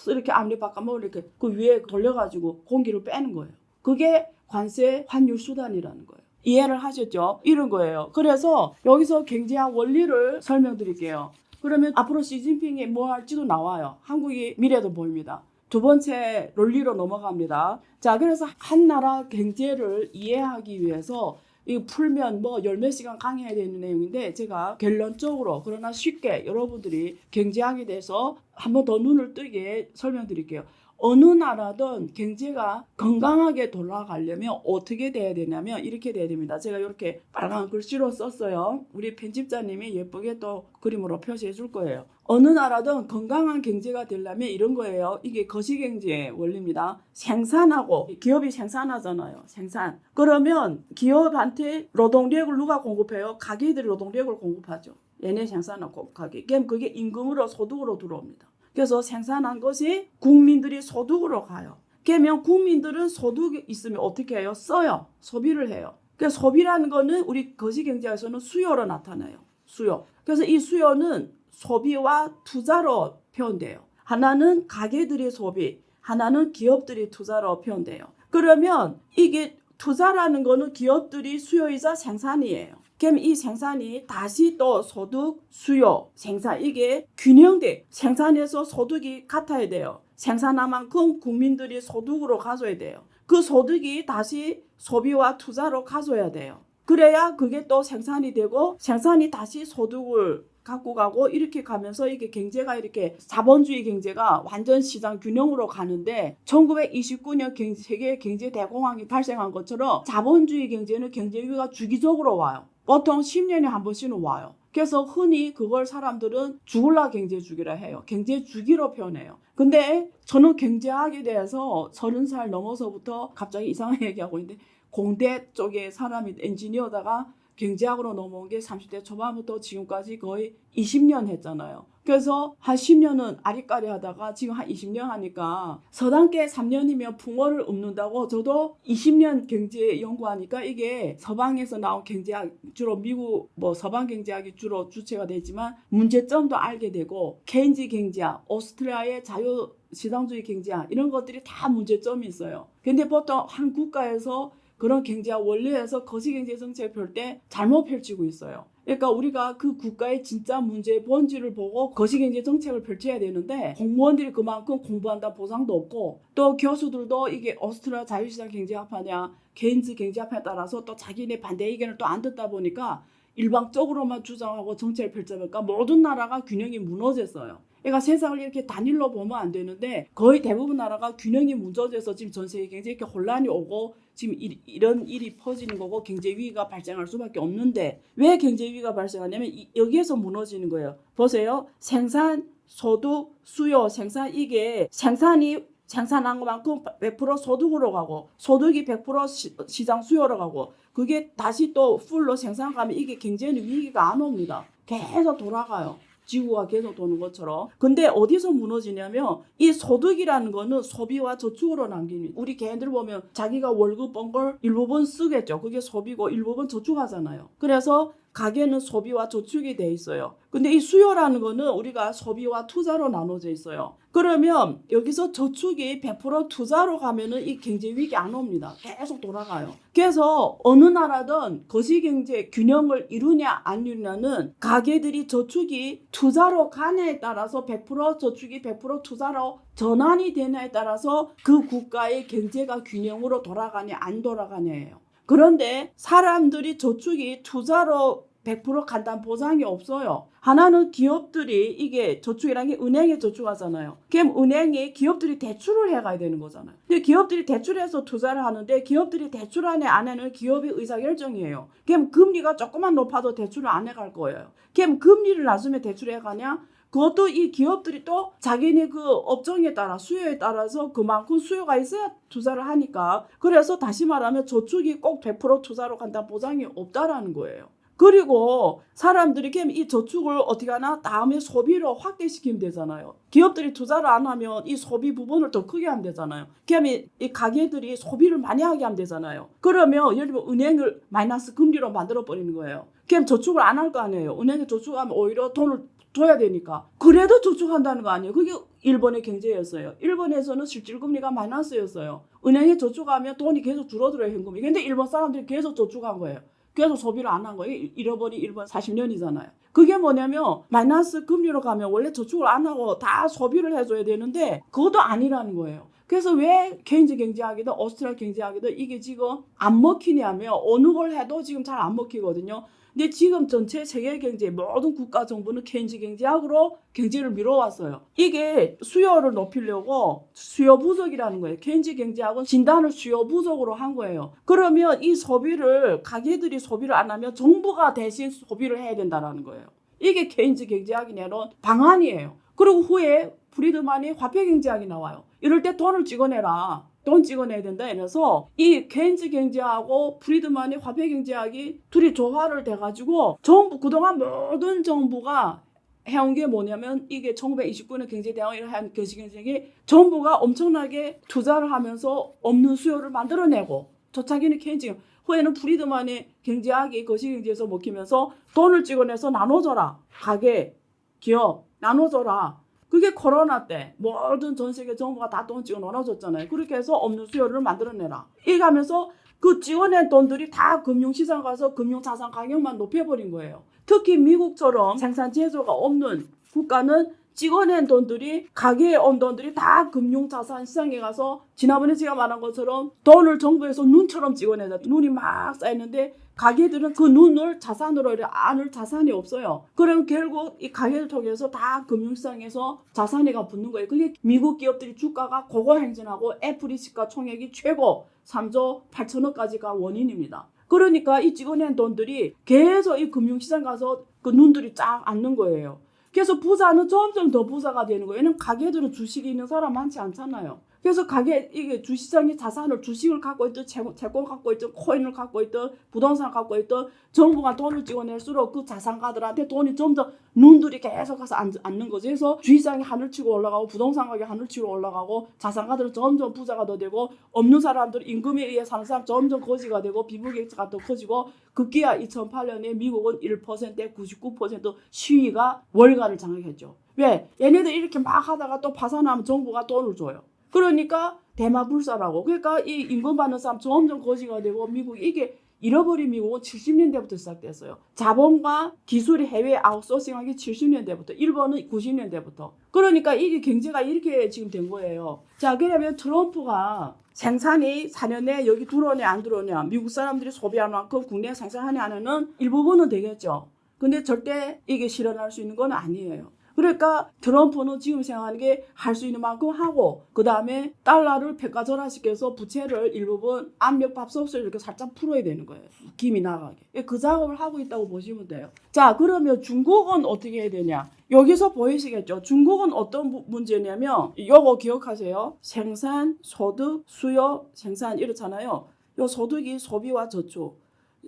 이렇게 압력 바꿔 이렇게 그 위에 돌려가지고 공기를 빼는 거예요. 그게 관세 환율 수단이라는 거예요. 이해를 하셨죠? 이런 거예요. 그래서 여기서 경제학 원리를 설명드릴게요. 그러면 앞으로 시진핑이 뭐 할지도 나와요. 한국이 미래도 보입니다. 두 번째 논리로 넘어갑니다. 자, 그래서 한 나라 경제를 이해하기 위해서 이거 풀면 뭐 열 몇 시간 강의해야 되는 내용인데 제가 결론적으로 그러나 쉽게 여러분들이 경제학에 대해서 한 번 더 눈을 뜨게 설명드릴게요. 어느 나라든 경제가 건강하게 돌아가려면 어떻게 돼야 되냐면 이렇게 돼야 됩니다. 제가 이렇게 빨간 글씨로 썼어요. 우리 편집자님이 예쁘게 또 그림으로 표시해 줄 거예요. 어느 나라든 건강한 경제가 되려면 이런 거예요. 이게 거시경제의 원리입니다. 생산하고 기업이 생산하잖아요. 생산. 그러면 기업한테 노동력을 누가 공급해요? 가게들이 노동력을 공급하죠. 얘네 생산하고 가게. 그럼 그게 임금으로 소득으로 들어옵니다. 그래서 생산한 것이 국민들이 소득으로 가요. 그러면 국민들은 소득이 있으면 어떻게 해요? 써요. 소비를 해요. 그래서 소비라는 거는 우리 거시경제에서는 수요로 나타나요. 수요. 그래서 이 수요는 소비와 투자로 표현돼요. 하나는 가게들의 소비, 하나는 기업들의 투자로 표현돼요. 그러면 이게 투자라는 거는 기업들이 수요이자 생산이에요. 그럼 이 생산이 다시 또 소득, 수요, 생산 이게 균형돼. 생산에서 소득이 같아야 돼요. 생산한 만큼 국민들이 소득으로 가져야 돼요. 그 소득이 다시 소비와 투자로 가져야 돼요. 그래야 그게 또 생산이 되고 생산이 다시 소득을 갖고 가고 이렇게 가면서 이게 경제가 이렇게 자본주의 경제가 완전 시장 균형으로 가는데 1929년 세계 경제 대공황이 발생한 것처럼 자본주의 경제는 경제 위기가 주기적으로 와요. 보통 10년에 한 번씩은 와요. 그래서 흔히 그걸 사람들은 죽을라 경제 주기라 해요. 경제 주기로 표현해요. 근데 저는 경제학에 대해서 30살 넘어서부터 갑자기 이상하게 얘기하고 있는데 공대 쪽에 사람이 엔지니어다가 경제학으로 넘어온 게 30대 초반부터 지금까지 거의 20년 했잖아요. 그래서 한 10년은 아리까리 하다가 지금 한 20년 하니까 서당계 3년이면 붕어를 읊는다고 저도 20년 경제 연구하니까 이게 서방에서 나온 경제학 주로 미국 뭐 서방 경제학이 주로 주체가 되지만 문제점도 알게 되고 케인즈 경제학, 오스트리아의 자유시장주의 경제학 이런 것들이 다 문제점이 있어요. 근데 보통 한 국가에서 그런 경제학 원리에서 거시경제 정책을 펼 때 잘못 펼치고 있어요. 그러니까 우리가 그 국가의 진짜 문제의 본질을 보고 거시경제 정책을 펼쳐야 되는데 공무원들이 그만큼 공부한다 보상도 없고 또 교수들도 이게 오스트리아 자유시장 경제학파냐 케인즈 경제학파에 따라서 또 자기네 반대 의견을 또 안 듣다 보니까 일방적으로만 주장하고 정책을 펼쳐보니까 모든 나라가 균형이 무너졌어요. 그러니까 세상을 이렇게 단일로 보면 안 되는데 거의 대부분 나라가 균형이 무너져서 지금 전 세계 경제에 이렇게 혼란이 오고 지금 이런 일이 퍼지는 거고 경제 위기가 발생할 수밖에 없는데 왜 경제 위기가 발생하냐면 여기에서 무너지는 거예요. 보세요. 생산, 소득, 수요, 생산 이게 생산한 것만큼 100% 소득으로 가고 소득이 100% 시장 수요로 가고 그게 다시 또 풀로 생산 가면 이게 경제는 위기가 안 옵니다. 계속 돌아가요. 지구가 계속 도는 것처럼. 근데 어디서 무너지냐면 이 소득이라는 거는 소비와 저축으로 남깁니다. 우리 개인들 보면 자기가 월급 번 걸 일부분 쓰겠죠. 그게 소비고 일부분 저축하잖아요. 그래서 가계는 소비와 저축이 돼 있어요. 근데 이 수요라는 거는 우리가 소비와 투자로 나눠져 있어요. 그러면 여기서 저축이 100% 투자로 가면은 이 경제 위기 안 옵니다. 계속 돌아가요. 그래서 어느 나라든 거시경제 균형을 이루냐 안 이루냐는 가계들이 저축이 투자로 가냐에 따라서 100% 저축이 100% 투자로 전환이 되냐에 따라서 그 국가의 경제가 균형으로 돌아가냐 안 돌아가냐예요. 그런데 사람들이 저축이 투자로 100% 간다는 보장이 없어요. 하나는 기업들이 이게 저축이라는 게 은행에 저축하잖아요. 그럼 은행에 기업들이 대출을 해가야 되는 거잖아요. 근데 기업들이 대출해서 투자를 하는데 기업들이 대출하네 안 하는 기업의 의사결정이에요. 그럼 금리가 조금만 높아도 대출을 안 해갈 거예요. 그럼 금리를 낮으면 대출해 가냐? 그것도 이 기업들이 또 자기네 그 업종에 따라 수요에 따라서 그만큼 수요가 있어야 투자를 하니까 그래서 다시 말하면 저축이 꼭 100% 투자로 간다는 보장이 없다라는 거예요. 그리고 사람들이 그럼 이 저축을 어떻게 하나 다음에 소비로 확대시키면 되잖아요. 기업들이 투자를 안 하면 이 소비 부분을 더 크게 하면 되잖아요. 그러면 이 가게들이 소비를 많이 하게 하면 되잖아요. 그러면 예를 들면 은행을 마이너스 금리로 만들어 버리는 거예요. 그럼 저축을 안 할 거 아니에요. 은행에 저축하면 오히려 돈을 줘야 되니까. 그래도 저축한다는 거 아니에요. 그게 일본의 경제였어요. 일본에서는 실질금리가 마이너스였어요. 은행에 저축하면 돈이 계속 줄어들어요, 현금이. 근데 일본 사람들이 계속 저축한 거예요. 계속 소비를 안 한 거예요. 잃어버린 일본 40년이잖아요. 그게 뭐냐면 마이너스 금리로 가면 원래 저축을 안 하고 다 소비를 해줘야 되는데 그것도 아니라는 거예요. 그래서 왜 케인즈 경제학이든 오스트리아 경제학이든 이게 지금 안 먹히냐면 어느 걸 해도 지금 잘 안 먹히거든요. 근데 지금 전체 세계 경제 모든 국가 정부는 케인즈 경제학으로 경제를 밀어왔어요. 이게 수요를 높이려고 수요 부족이라는 거예요. 케인즈 경제학은 진단을 수요 부족으로 한 거예요. 그러면 이 소비를 가게들이 소비를 안 하면 정부가 대신 소비를 해야 된다는 거예요. 이게 케인즈 경제학이 내놓은 방안이에요. 그리고 후에 프리드만이 화폐 경제학이 나와요. 이럴 때 돈을 찍어내라. 돈 찍어내야 된다 이래서 이 케인즈 경제하고 프리드만의 화폐 경제학이 둘이 조화를 돼가지고 정부 그동안 모든 정부가 해온 게 뭐냐면 이게 1929년 경제대왕을 한 거시경제학이 정부가 엄청나게 투자를 하면서 없는 수요를 만들어내고 초창기는 케인즈 후에는 프리드만의 경제학이 거시경제에서 먹히면서 돈을 찍어내서 나눠줘라. 가게, 기업 나눠줘라. 그게 코로나 때 모든 전 세계 정부가 다 돈 찍어 넣어줬잖아요. 그렇게 해서 없는 수요를 만들어내라. 이렇게 하면서 그 찍어낸 돈들이 다 금융시장 가서 금융자산 가격만 높여버린 거예요. 특히 미국처럼 생산 제조가 없는 국가는 찍어낸 돈들이 가게에 온 돈들이 다 금융자산 시장에 가서 지난번에 제가 말한 것처럼 돈을 정부에서 눈처럼 찍어내자. 눈이 막 쌓이는데 가게들은 그 눈을 자산으로 안을 자산이 없어요. 그럼 결국 이 가게를 통해서 다 금융시장에서 자산이가 붙는 거예요. 그게 미국 기업들이 주가가 고고행진하고 애플이 시가 총액이 최고 3조 8천억까지 간 원인입니다. 그러니까 이 찍어낸 돈들이 계속 이 금융시장 가서 그 눈들이 쫙 앉는 거예요. 그래서 부자는 점점 더 부자가 되는 거예요. 왜냐면 가게들은 주식이 있는 사람 많지 않잖아요. 그래서 이게 주시장이 자산을 주식을 갖고 있든 채권 갖고 있든 코인을 갖고 있든 부동산 갖고 있든 정부가 돈을 찍어낼수록 그 자산가들한테 돈이 점점 눈들이 계속 가서 앉는 거죠. 그래서 주시장이 하늘치고 올라가고 부동산 가격이 하늘치고 올라가고 자산가들은 점점 부자가 더 되고 없는 사람들 임금에 의해 사는 사람 점점 거지가 되고 비불격차가 더 커지고 급기야 2008년에 미국은 1%에 99% 시위가 월가를 장악했죠. 왜? 얘네들 이렇게 막 하다가 또 파산하면 정부가 돈을 줘요. 그러니까 대마불사라고. 그러니까 이 임금 받는 사람 점점 거지가 되고 미국 이게 잃어버린 미국은 70년대부터 시작됐어요. 자본과 기술이 해외 아웃소싱하기 70년대부터 일본은 90년대부터. 그러니까 이게 경제가 이렇게 지금 된 거예요. 자, 그러면 트럼프가 생산이 4년 내에 여기 들어오냐 안 들어오냐 미국 사람들이 소비하는 만큼 국내에 생산하냐 안 하는 일부분은 되겠죠. 근데 절대 이게 실현할 수 있는 건 아니에요. 그러니까 트럼프는 지금 생각하는 게 할 수 있는 만큼 하고 그 다음에 달러를 평가절하시켜서 부채를 일부분 압력밥솥을 이렇게 살짝 풀어야 되는 거예요. 김이 나가게. 그 작업을 하고 있다고 보시면 돼요. 자, 그러면 중국은 어떻게 해야 되냐? 여기서 보이시겠죠? 중국은 어떤 문제냐면 요거 기억하세요. 생산, 소득, 수요, 생산 이렇잖아요. 요 소득이 소비와 저축.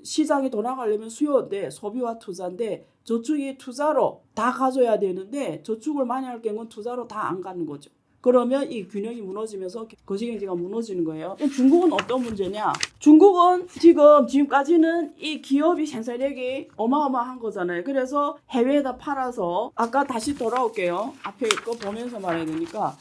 시장이 돌아가려면 수요인데 소비와 투자인데 저축이 투자로 다 가져야 되는데 저축을 많이 할 경우는 투자로 다 안 가는 거죠. 그러면 이 균형이 무너지면서 거시경제가 무너지는 거예요. 중국은 어떤 문제냐? 중국은 지금까지는 이 기업이 생산력이 어마어마한 거잖아요. 그래서 해외에다 팔아서 아까 다시 돌아올게요. 앞에 거 보면서 말해야 되니까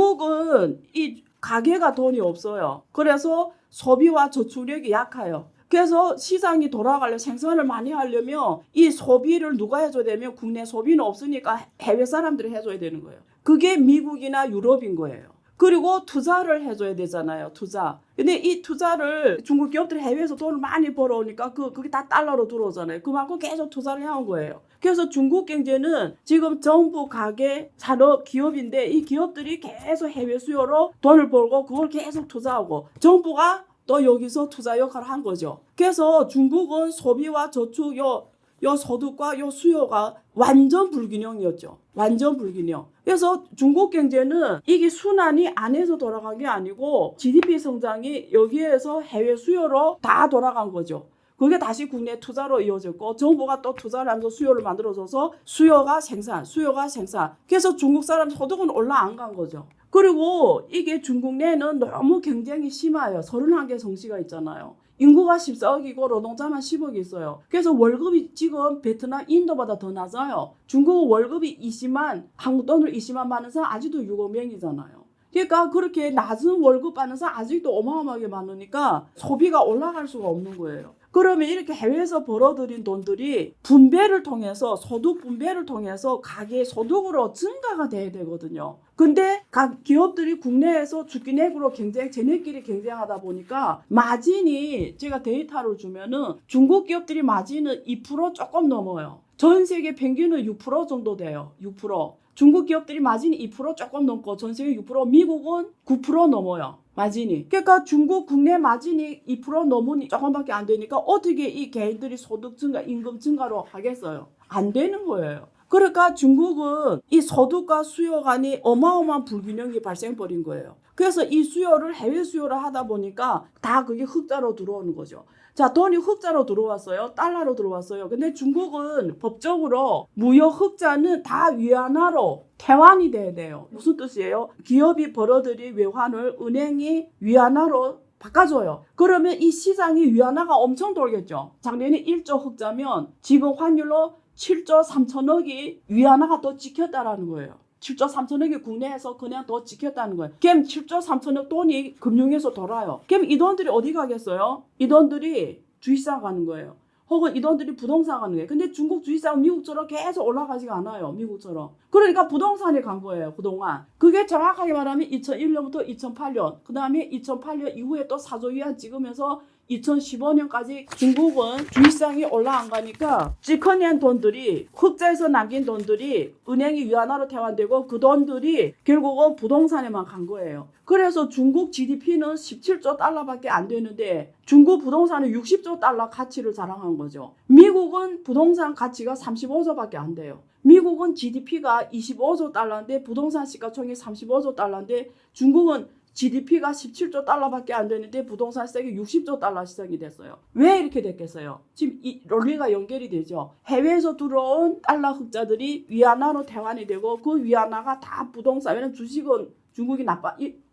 중국은 이 가게가 돈이 없어요. 그래서 소비와 저축력이 약해요. 그래서 시장이 돌아가려면 생산을 많이 하려면 이 소비를 누가 해줘야 되면 국내 소비는 없으니까 해외 사람들이 해줘야 되는 거예요. 그게 미국이나 유럽인 거예요. 그리고 투자를 해줘야 되잖아요. 투자. 근데 이 투자를 중국 기업들이 해외에서 돈을 많이 벌어오니까 그게 다 달러로 들어오잖아요. 그만큼 계속 투자를 해온 거예요. 그래서 중국 경제는 지금 정부, 가계, 산업, 기업인데 이 기업들이 계속 해외 수요로 돈을 벌고 그걸 계속 투자하고 정부가 또 여기서 투자 역할을 한 거죠. 그래서 중국은 소비와 저축, 요 소득과 요 수요가 완전 불균형이었죠. 완전 불균형. 그래서 중국 경제는 이게 순환이 안에서 돌아간 게 아니고 GDP 성장이 여기에서 해외 수요로 다 돌아간 거죠. 그게 다시 국내 투자로 이어졌고 정부가 또 투자를 하면서 수요를 만들어줘서 수요가 생산. 그래서 중국 사람 소득은 올라 안 간 거죠. 그리고 이게 중국 내는 너무 경쟁이 심해요. 31개 성시가 있잖아요. 인구가 14억이고 노동자만 10억이 있어요. 그래서 월급이 지금 베트남, 인도보다 더 낮아요. 중국 월급이 20만, 한국 돈으로 20만 받는 사람 아직도 6억 명이잖아요. 그러니까 그렇게 낮은 월급 받는 사람 아직도 어마어마하게 많으니까 소비가 올라갈 수가 없는 거예요. 그러면 이렇게 해외에서 벌어들인 돈들이 분배를 통해서 소득 분배를 통해서 가계 소득으로 증가가 돼야 되거든요. 근데 각 기업들이 국내에서 주기내구로 쟤네끼리 경쟁하다 보니까 마진이 제가 데이터를 주면은 중국 기업들이 마진은 2% 조금 넘어요. 전 세계 평균은 6% 정도 돼요. 6%. 중국 기업들이 마진이 2% 조금 넘고 전 세계 6%, 미국은 9% 넘어요. 마진이. 그러니까 중국 국내 마진이 2% 넘으니 조금밖에 안 되니까 어떻게 이 개인들이 소득 증가, 임금 증가로 하겠어요? 안 되는 거예요. 그러니까 중국은 이 소득과 수요 간이 어마어마한 불균형이 발생버린 거예요. 그래서 이 수요를 해외 수요를 하다 보니까 다 그게 흑자로 들어오는 거죠. 자, 돈이 흑자로 들어왔어요. 달러로 들어왔어요. 근데 중국은 법적으로 무역 흑자는 다 위안화로 태환이 돼야 돼요. 무슨 뜻이에요? 기업이 벌어들인 외환을 은행이 위안화로 바꿔줘요. 그러면 이 시장이 위안화가 엄청 돌겠죠. 작년에 1조 흑자면 지금 환율로 7조 3천억이 위안화가 더 찍혔다라는 거예요. 7조 3천억이 국내에서 그냥 더 찍혔다는 거예요. 그럼 7조 3천억 돈이 금융에서 돌아요. 그럼 이 돈들이 어디 가겠어요? 이 돈들이 주식시장 가는 거예요. 혹은 이 돈들이 부동산 가는 거예요. 근데 중국 주식시장은 미국처럼 계속 올라가지가 않아요. 미국처럼. 그러니까 부동산에 간 거예요. 그동안. 그게 정확하게 말하면 2001년부터 2008년. 그 다음에 2008년 이후에 또 사조 위안 찍으면서 2015년까지 중국은 주식시장이 올라 안 가니까 찍어낸 돈들이 흑자에서 남긴 돈들이 은행이 위안화로 태환되고 그 돈들이 결국은 부동산에만 간 거예요. 그래서 중국 GDP는 17조 달러밖에 안 되는데 중국 부동산은 60조 달러 가치를 자랑한 거죠. 미국은 부동산 가치가 35조밖에 안 돼요. 미국은 GDP가 25조 달러인데 부동산 시가총액이 35조 달러인데 중국은 GDP가 17조 달러밖에 안 되는데 부동산 시장이 60조 달러 시장이 됐어요. 왜 이렇게 됐겠어요? 지금 이 논리가 연결이 되죠. 해외에서 들어온 달러 흑자들이 위안화로 태환이 되고 그 위안화가 다 부동산, 왜냐면 주식은 중국이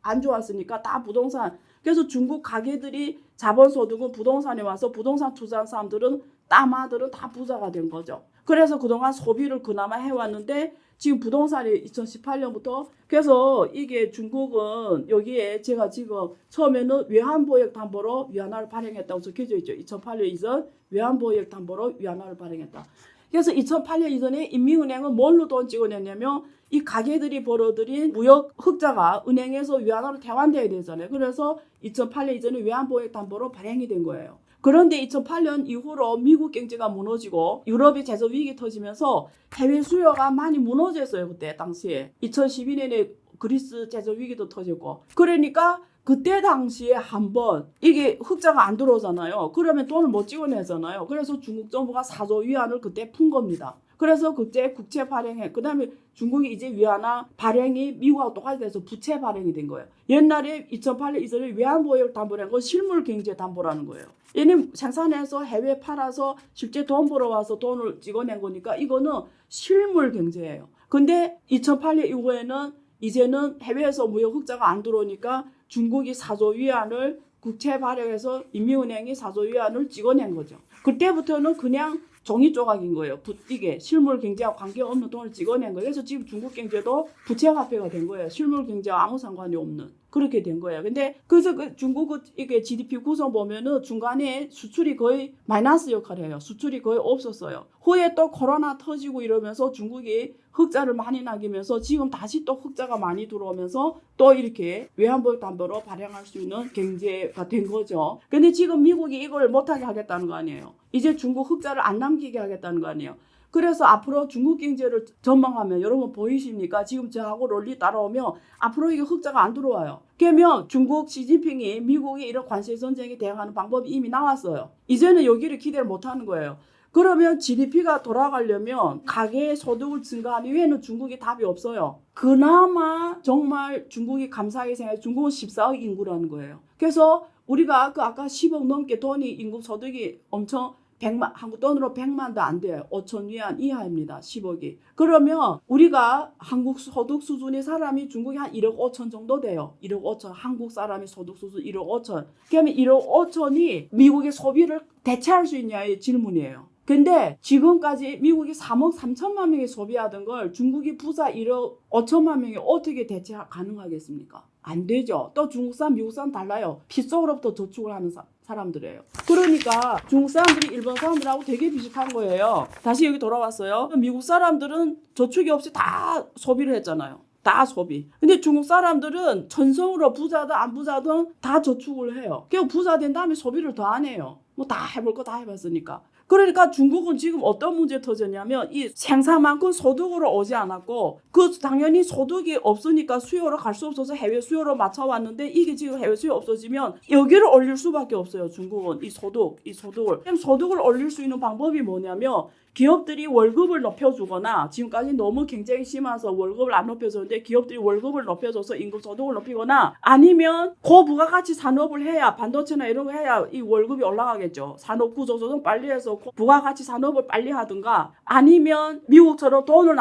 안 좋았으니까 다 부동산. 그래서 중국 가게들이 자본소득은 부동산에 와서 부동산 투자한 사람들은 따마들은 다 부자가 된 거죠. 그래서 그동안 소비를 그나마 해왔는데 지금 부동산이 2018년부터 그래서 이게 중국은 여기에 제가 지금 처음에는 외환보역 담보로 위안화를 발행했다고 적혀져 있죠. 2008년 이전 외환보역 담보로 위안화를 발행했다. 그래서 2008년 이전에 인민은행은 뭘로 돈 찍어냈냐면 이 가게들이 벌어들인 무역 흑자가 은행에서 위안화로 태환돼야 되잖아요. 그래서 2008년 이전에 외환보역 담보로 발행이 된 거예요. 그런데 2008년 이후로 미국 경제가 무너지고 유럽의 제조 위기 터지면서 해외 수요가 많이 무너졌어요. 그때 당시에 2012년에 그리스 제조 위기도 터졌고, 그러니까 그때 당시에 한번 이게 흑자가 안 들어오잖아요. 그러면 돈을 못 찍어내잖아요. 그래서 중국 정부가 4조 위안을 그때 푼 겁니다. 그래서 그때 국채 발행해. 그 다음에 중국이 이제 위안화 발행이 미국하고 똑같이 돼서 부채 발행이 된 거예요. 옛날에 2008년 이전에 외환보유를 담보라는 건 실물 경제 담보라는 거예요. 얘는 생산해서 해외 팔아서 실제 돈 벌어와서 돈을 찍어낸 거니까 이거는 실물 경제예요. 근데 2008년 이후에는 이제는 해외에서 무역 흑자가 안 들어오니까 중국이 4조 위안을 국채 발행해서 인민은행이 4조 위안을 찍어낸 거죠. 그때부터는 그냥 종이 조각인 거예요. 이게 실물 경제와 관계없는 돈을 찍어낸 거예요. 그래서 지금 중국 경제도 부채 화폐가 된 거예요. 실물 경제와 아무 상관이 없는. 그렇게 된 거예요. 근데 그래서 중국 이게 GDP 구성 보면은 중간에 수출이 거의 마이너스 역할을 해요. 수출이 거의 없었어요. 후에 또 코로나 터지고 이러면서 중국이 흑자를 많이 남기면서 지금 다시 또 흑자가 많이 들어오면서 또 이렇게 외환보유 담보로 발행할 수 있는 경제가 된 거죠. 근데 지금 미국이 이걸 못하게 하겠다는 거 아니에요. 이제 중국 흑자를 안 남기게 하겠다는 거 아니에요. 그래서 앞으로 중국 경제를 전망하면 여러분 보이십니까? 지금 저하고 롤리 따라오면 앞으로 이게 흑자가 안 들어와요. 그러면 중국 시진핑이 미국이 이런 관세 전쟁에 대응하는 방법이 이미 나왔어요. 이제는 여기를 기대를 못하는 거예요. 그러면 GDP가 돌아가려면 가계의 소득을 증가하는 외에는 중국이 답이 없어요. 그나마 정말 중국이 감사하게 생각해 중국은 14억 인구라는 거예요. 그래서 우리가 아까 10억 넘게 돈이 인구 소득이 엄청 100만, 한국 돈으로 100만도 안 돼요. 5천 위안 이하입니다. 10억이. 그러면 우리가 한국 소득 수준의 사람이 중국이 한 1억 5천 정도 돼요. 1억 5천. 한국 사람의 소득 수준 1억 5천. 그러면 1억 5천이 미국의 소비를 대체할 수 있냐의 질문이에요. 근데 지금까지 미국이 3억 3천만 명이 소비하던 걸 중국이 부자 1억 5천만 명이 어떻게 대체 가능하겠습니까? 안 되죠. 또 중국 사람, 미국 사람 달라요. 피 속으로부터 저축을 하는 사람들이에요. 그러니까 중국 사람들이 일본 사람들하고 되게 비슷한 거예요. 다시 여기 돌아왔어요. 미국 사람들은 저축이 없이 다 소비를 했잖아요. 다 소비. 근데 중국 사람들은 천성으로 부자든 안 부자든 다 저축을 해요. 그리고 부자 된 다음에 소비를 더 안 해요. 뭐 다 해볼 거 다 해봤으니까. 그러니까 중국은 지금 어떤 문제 터졌냐면 이 생산만큼 소득으로 오지 않았고 그 당연히 소득이 없으니까 수요로 갈 수 없어서 해외 수요로 맞춰왔는데 이게 지금 해외 수요 없어지면 여기를 올릴 수밖에 없어요. 중국은 이 소득을. 그럼 소득을 올릴 수 있는 방법이 뭐냐면 기업들이 월급을 높여주거나 지금까지 너무 경쟁이 심해서 월급을 안 높여줬는데 기업들이 월급을 높여줘서 임금 소득을 높이거나 아니면 고부가가치 산업을 해야 반도체나 이런 거 해야 이 월급이 올라가겠죠. 산업 구조 조정 빨리 해서 부가가치 산업을 빨리 하든가 아니면 미국처럼 돈을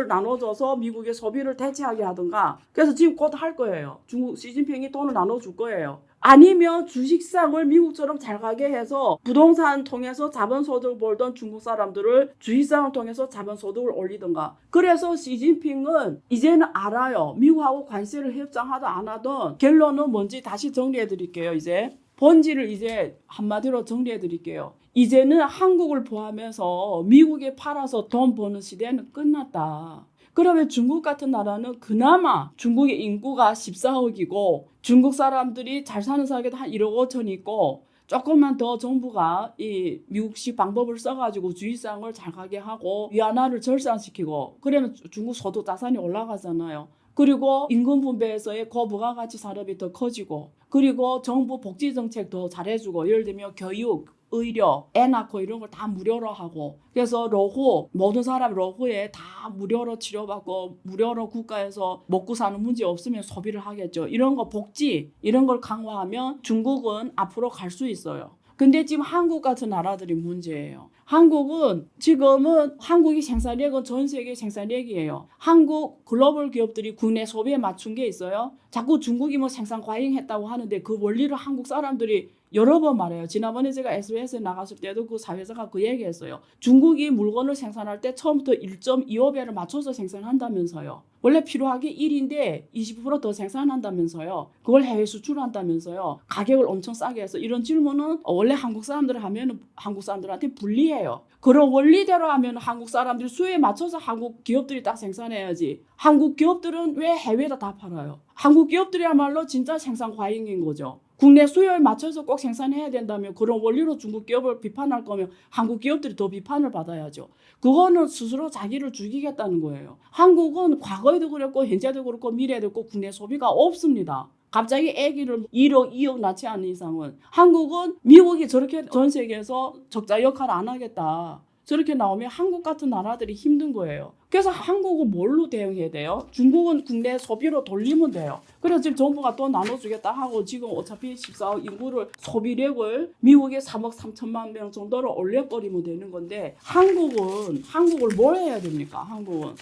나눠줘서 미국의 소비를 대체하게 하든가. 그래서 지금 곧 할 거예요. 중국 시진핑이 돈을 나눠줄 거예요. 아니면 주식시장을 미국처럼 잘 가게 해서 부동산 통해서 자본소득을 벌던 중국 사람들을 주식시장을 통해서 자본소득을 올리든가. 그래서 시진핑은 이제는 알아요. 미국하고 관세를 협상하든 안 하든 결론은 뭔지 다시 정리해 드릴게요. 이제 본질을 이제 한마디로 정리해 드릴게요. 이제는 한국을 포함해서 미국에 팔아서 돈 버는 시대는 끝났다. 그러면 중국 같은 나라는 그나마 중국의 인구가 14억이고 중국 사람들이 잘 사는 사람이 한 1억 5천이 있고 조금만 더 정부가 이 미국식 방법을 써가지고 주식시장을 잘 가게 하고 위안화를 절상시키고 그러면 중국 소득 자산이 올라가잖아요. 그리고 임금 분배에서의 고부가가치 산업이 더 커지고 그리고 정부 복지 정책 더 잘해주고 예를 들면 교육, 의료, 애 낳고 이런 걸 다 무료로 하고 그래서 로후 모든 사람 로후에 다 무료로 치료받고 무료로 국가에서 먹고 사는 문제 없으면 소비를 하겠죠. 이런 거 복지 이런 걸 강화하면 중국은 앞으로 갈 수 있어요. 근데 지금 한국 같은 나라들이 문제예요. 한국은 지금은 한국이 생산력은 전 세계 생산력이에요. 한국 글로벌 기업들이 국내 소비에 맞춘 게 있어요. 자꾸 중국이 뭐 생산 과잉했다고 하는데 그 원리를 한국 사람들이 여러 번 말해요. 지난번에 제가 SBS에 나갔을 때도 그 사회자가 그 얘기했어요. 중국이 물건을 생산할 때 처음부터 1.25배를 맞춰서 생산한다면서요. 원래 필요하게 1인데 20% 더 생산한다면서요. 그걸 해외 수출한다면서요. 가격을 엄청 싸게 해서 이런 질문은 원래 한국 사람들 하면 한국 사람들한테 불리해요. 그런 원리대로 하면 한국 사람들이 수요에 맞춰서 한국 기업들이 딱 생산해야지. 한국 기업들은 왜 해외에다 다 팔아요? 한국 기업들이야말로 진짜 생산 과잉인 거죠. 국내 수요에 맞춰서 꼭 생산해야 된다면 그런 원리로 중국 기업을 비판할 거면 한국 기업들이 더 비판을 받아야죠. 그거는 스스로 자기를 죽이겠다는 거예요. 한국은 과거에도 그랬고 현재도 그렇고 미래에도 그렇고 국내 소비가 없습니다. 갑자기 아기를 1억, 2억 낳지 않는 이상은. 한국은 미국이 저렇게 전 세계에서 적자 역할을 안 하겠다. 저렇게 나오면 한국 같은 나라들이 힘든 거예요. 그래서 한국은 뭘로 대응해야 돼요? 중국은 국내 소비로 돌리면 돼요. 그래서 지금 정부가 또 나눠주겠다 하고 지금 어차피 14억 인구를 소비력을 미국의 3억 3천만 명 정도로 올려버리면 되는 건데 한국을 뭘 해야 됩니까?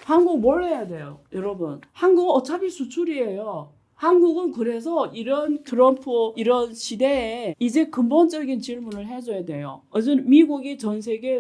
한국 뭘 해야 돼요? 여러분 한국은 어차피 수출이에요. 한국은 그래서 이런 트럼프 이런 시대에 이제 근본적인 질문을 해줘야 돼요. 어제는 미국이 전 세계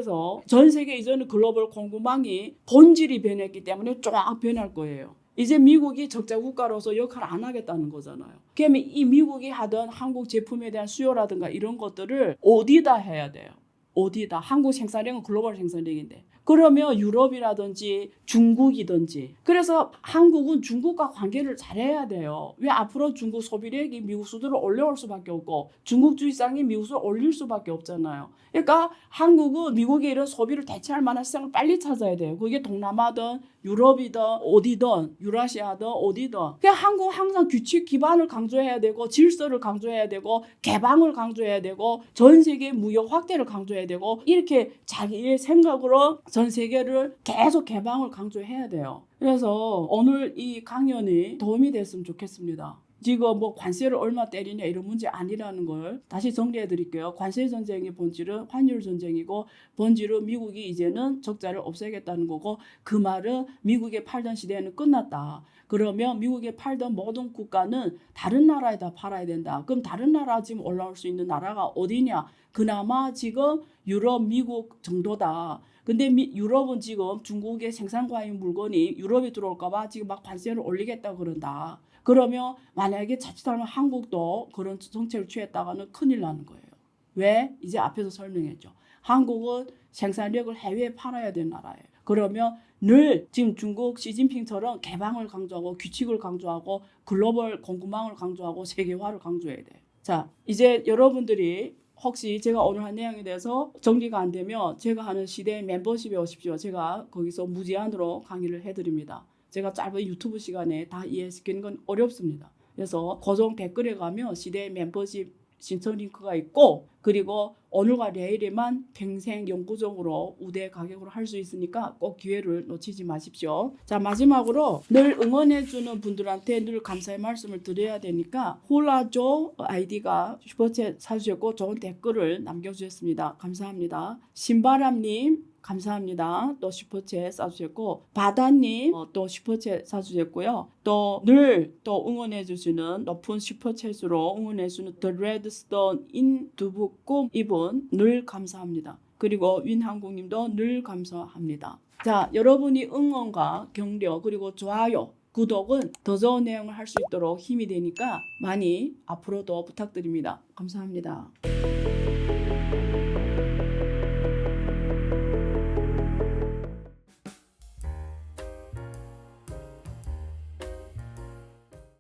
이제는 글로벌 공급망이 본질이 변했기 때문에 쫙 변할 거예요. 이제 미국이 적자 국가로서 역할을 안 하겠다는 거잖아요. 그러면 이 미국이 하던 한국 제품에 대한 수요라든가 이런 것들을 어디다 해야 돼요? 어디다? 한국 생산량은 글로벌 생산량인데. 그러면 유럽이라든지 중국이든지. 그래서 한국은 중국과 관계를 잘해야 돼요. 왜 앞으로 중국 소비력이 미국 수준을 올려올 수밖에 없고 중국주의상이 미국 수준을 올릴 수밖에 없잖아요. 그러니까 한국은 미국의 이런 소비를 대체할 만한 시장을 빨리 찾아야 돼요. 그게 동남아든 유럽이든 어디든 유라시아든 어디든. 그냥 한국은 항상 규칙 기반을 강조해야 되고 질서를 강조해야 되고 개방을 강조해야 되고 전 세계 무역 확대를 강조해야 되고 이렇게 자기의 생각으로 전 세계를 계속 개방을 강조해야 돼요. 그래서 오늘 이 강연이 도움이 됐으면 좋겠습니다. 지금 뭐 관세를 얼마 때리냐 이런 문제 아니라는 걸 다시 정리해 드릴게요. 관세 전쟁의 본질은 환율 전쟁이고 본질은 미국이 이제는 적자를 없애겠다는 거고 그 말은 미국에 팔던 시대는 끝났다. 그러면 미국에 팔던 모든 국가는 다른 나라에다 팔아야 된다. 그럼 다른 나라 지금 올라올 수 있는 나라가 어디냐? 그나마 지금 유럽, 미국 정도다. 근데 유럽은 지금 중국의 생산과인 물건이 유럽에 들어올까 봐 지금 막 관세를 올리겠다고 그런다. 그러면 만약에 자칫하면 한국도 그런 정책을 취했다가는 큰일 나는 거예요. 왜? 이제 앞에서 설명했죠. 한국은 생산력을 해외에 팔아야 되는 나라예요. 그러면 늘 지금 중국 시진핑처럼 개방을 강조하고 규칙을 강조하고 글로벌 공급망을 강조하고 세계화를 강조해야 돼요. 자, 이제 여러분들이 혹시 제가 오늘 한 내용에 대해서 정리가 안 되면 제가 하는 시대 멤버십에 오십시오. 제가 거기서 무제한으로 강의를 해드립니다. 제가 짧은 유튜브 시간에 다 이해시키는 건 어렵습니다. 그래서 고정 댓글에 가면 시대 멤버십 신청 링크가 있고 그리고 오늘과 내일에만 평생 영구적으로 우대 가격으로 할 수 있으니까 꼭 기회를 놓치지 마십시오. 자, 마지막으로 늘 응원해주는 분들한테 늘 감사의 말씀을 드려야 되니까 홀라조 아이디가 슈퍼챗 사주셨고 좋은 댓글을 남겨주셨습니다. 감사합니다. 신바람님 감사합니다. 또 슈퍼챗 사주셨고 바다님 또 슈퍼챗 사주셨고요. 또 늘 또 응원해주시는 높은 슈퍼챗으로 응원해주는 The Redstone in 두부꿈 이분 늘 감사합니다. 그리고 윤한국님도 늘 감사합니다. 자, 여러분이 응원과 격려 그리고 좋아요 구독은 더 좋은 내용을 할 수 있도록 힘이 되니까 많이 앞으로도 부탁드립니다. 감사합니다.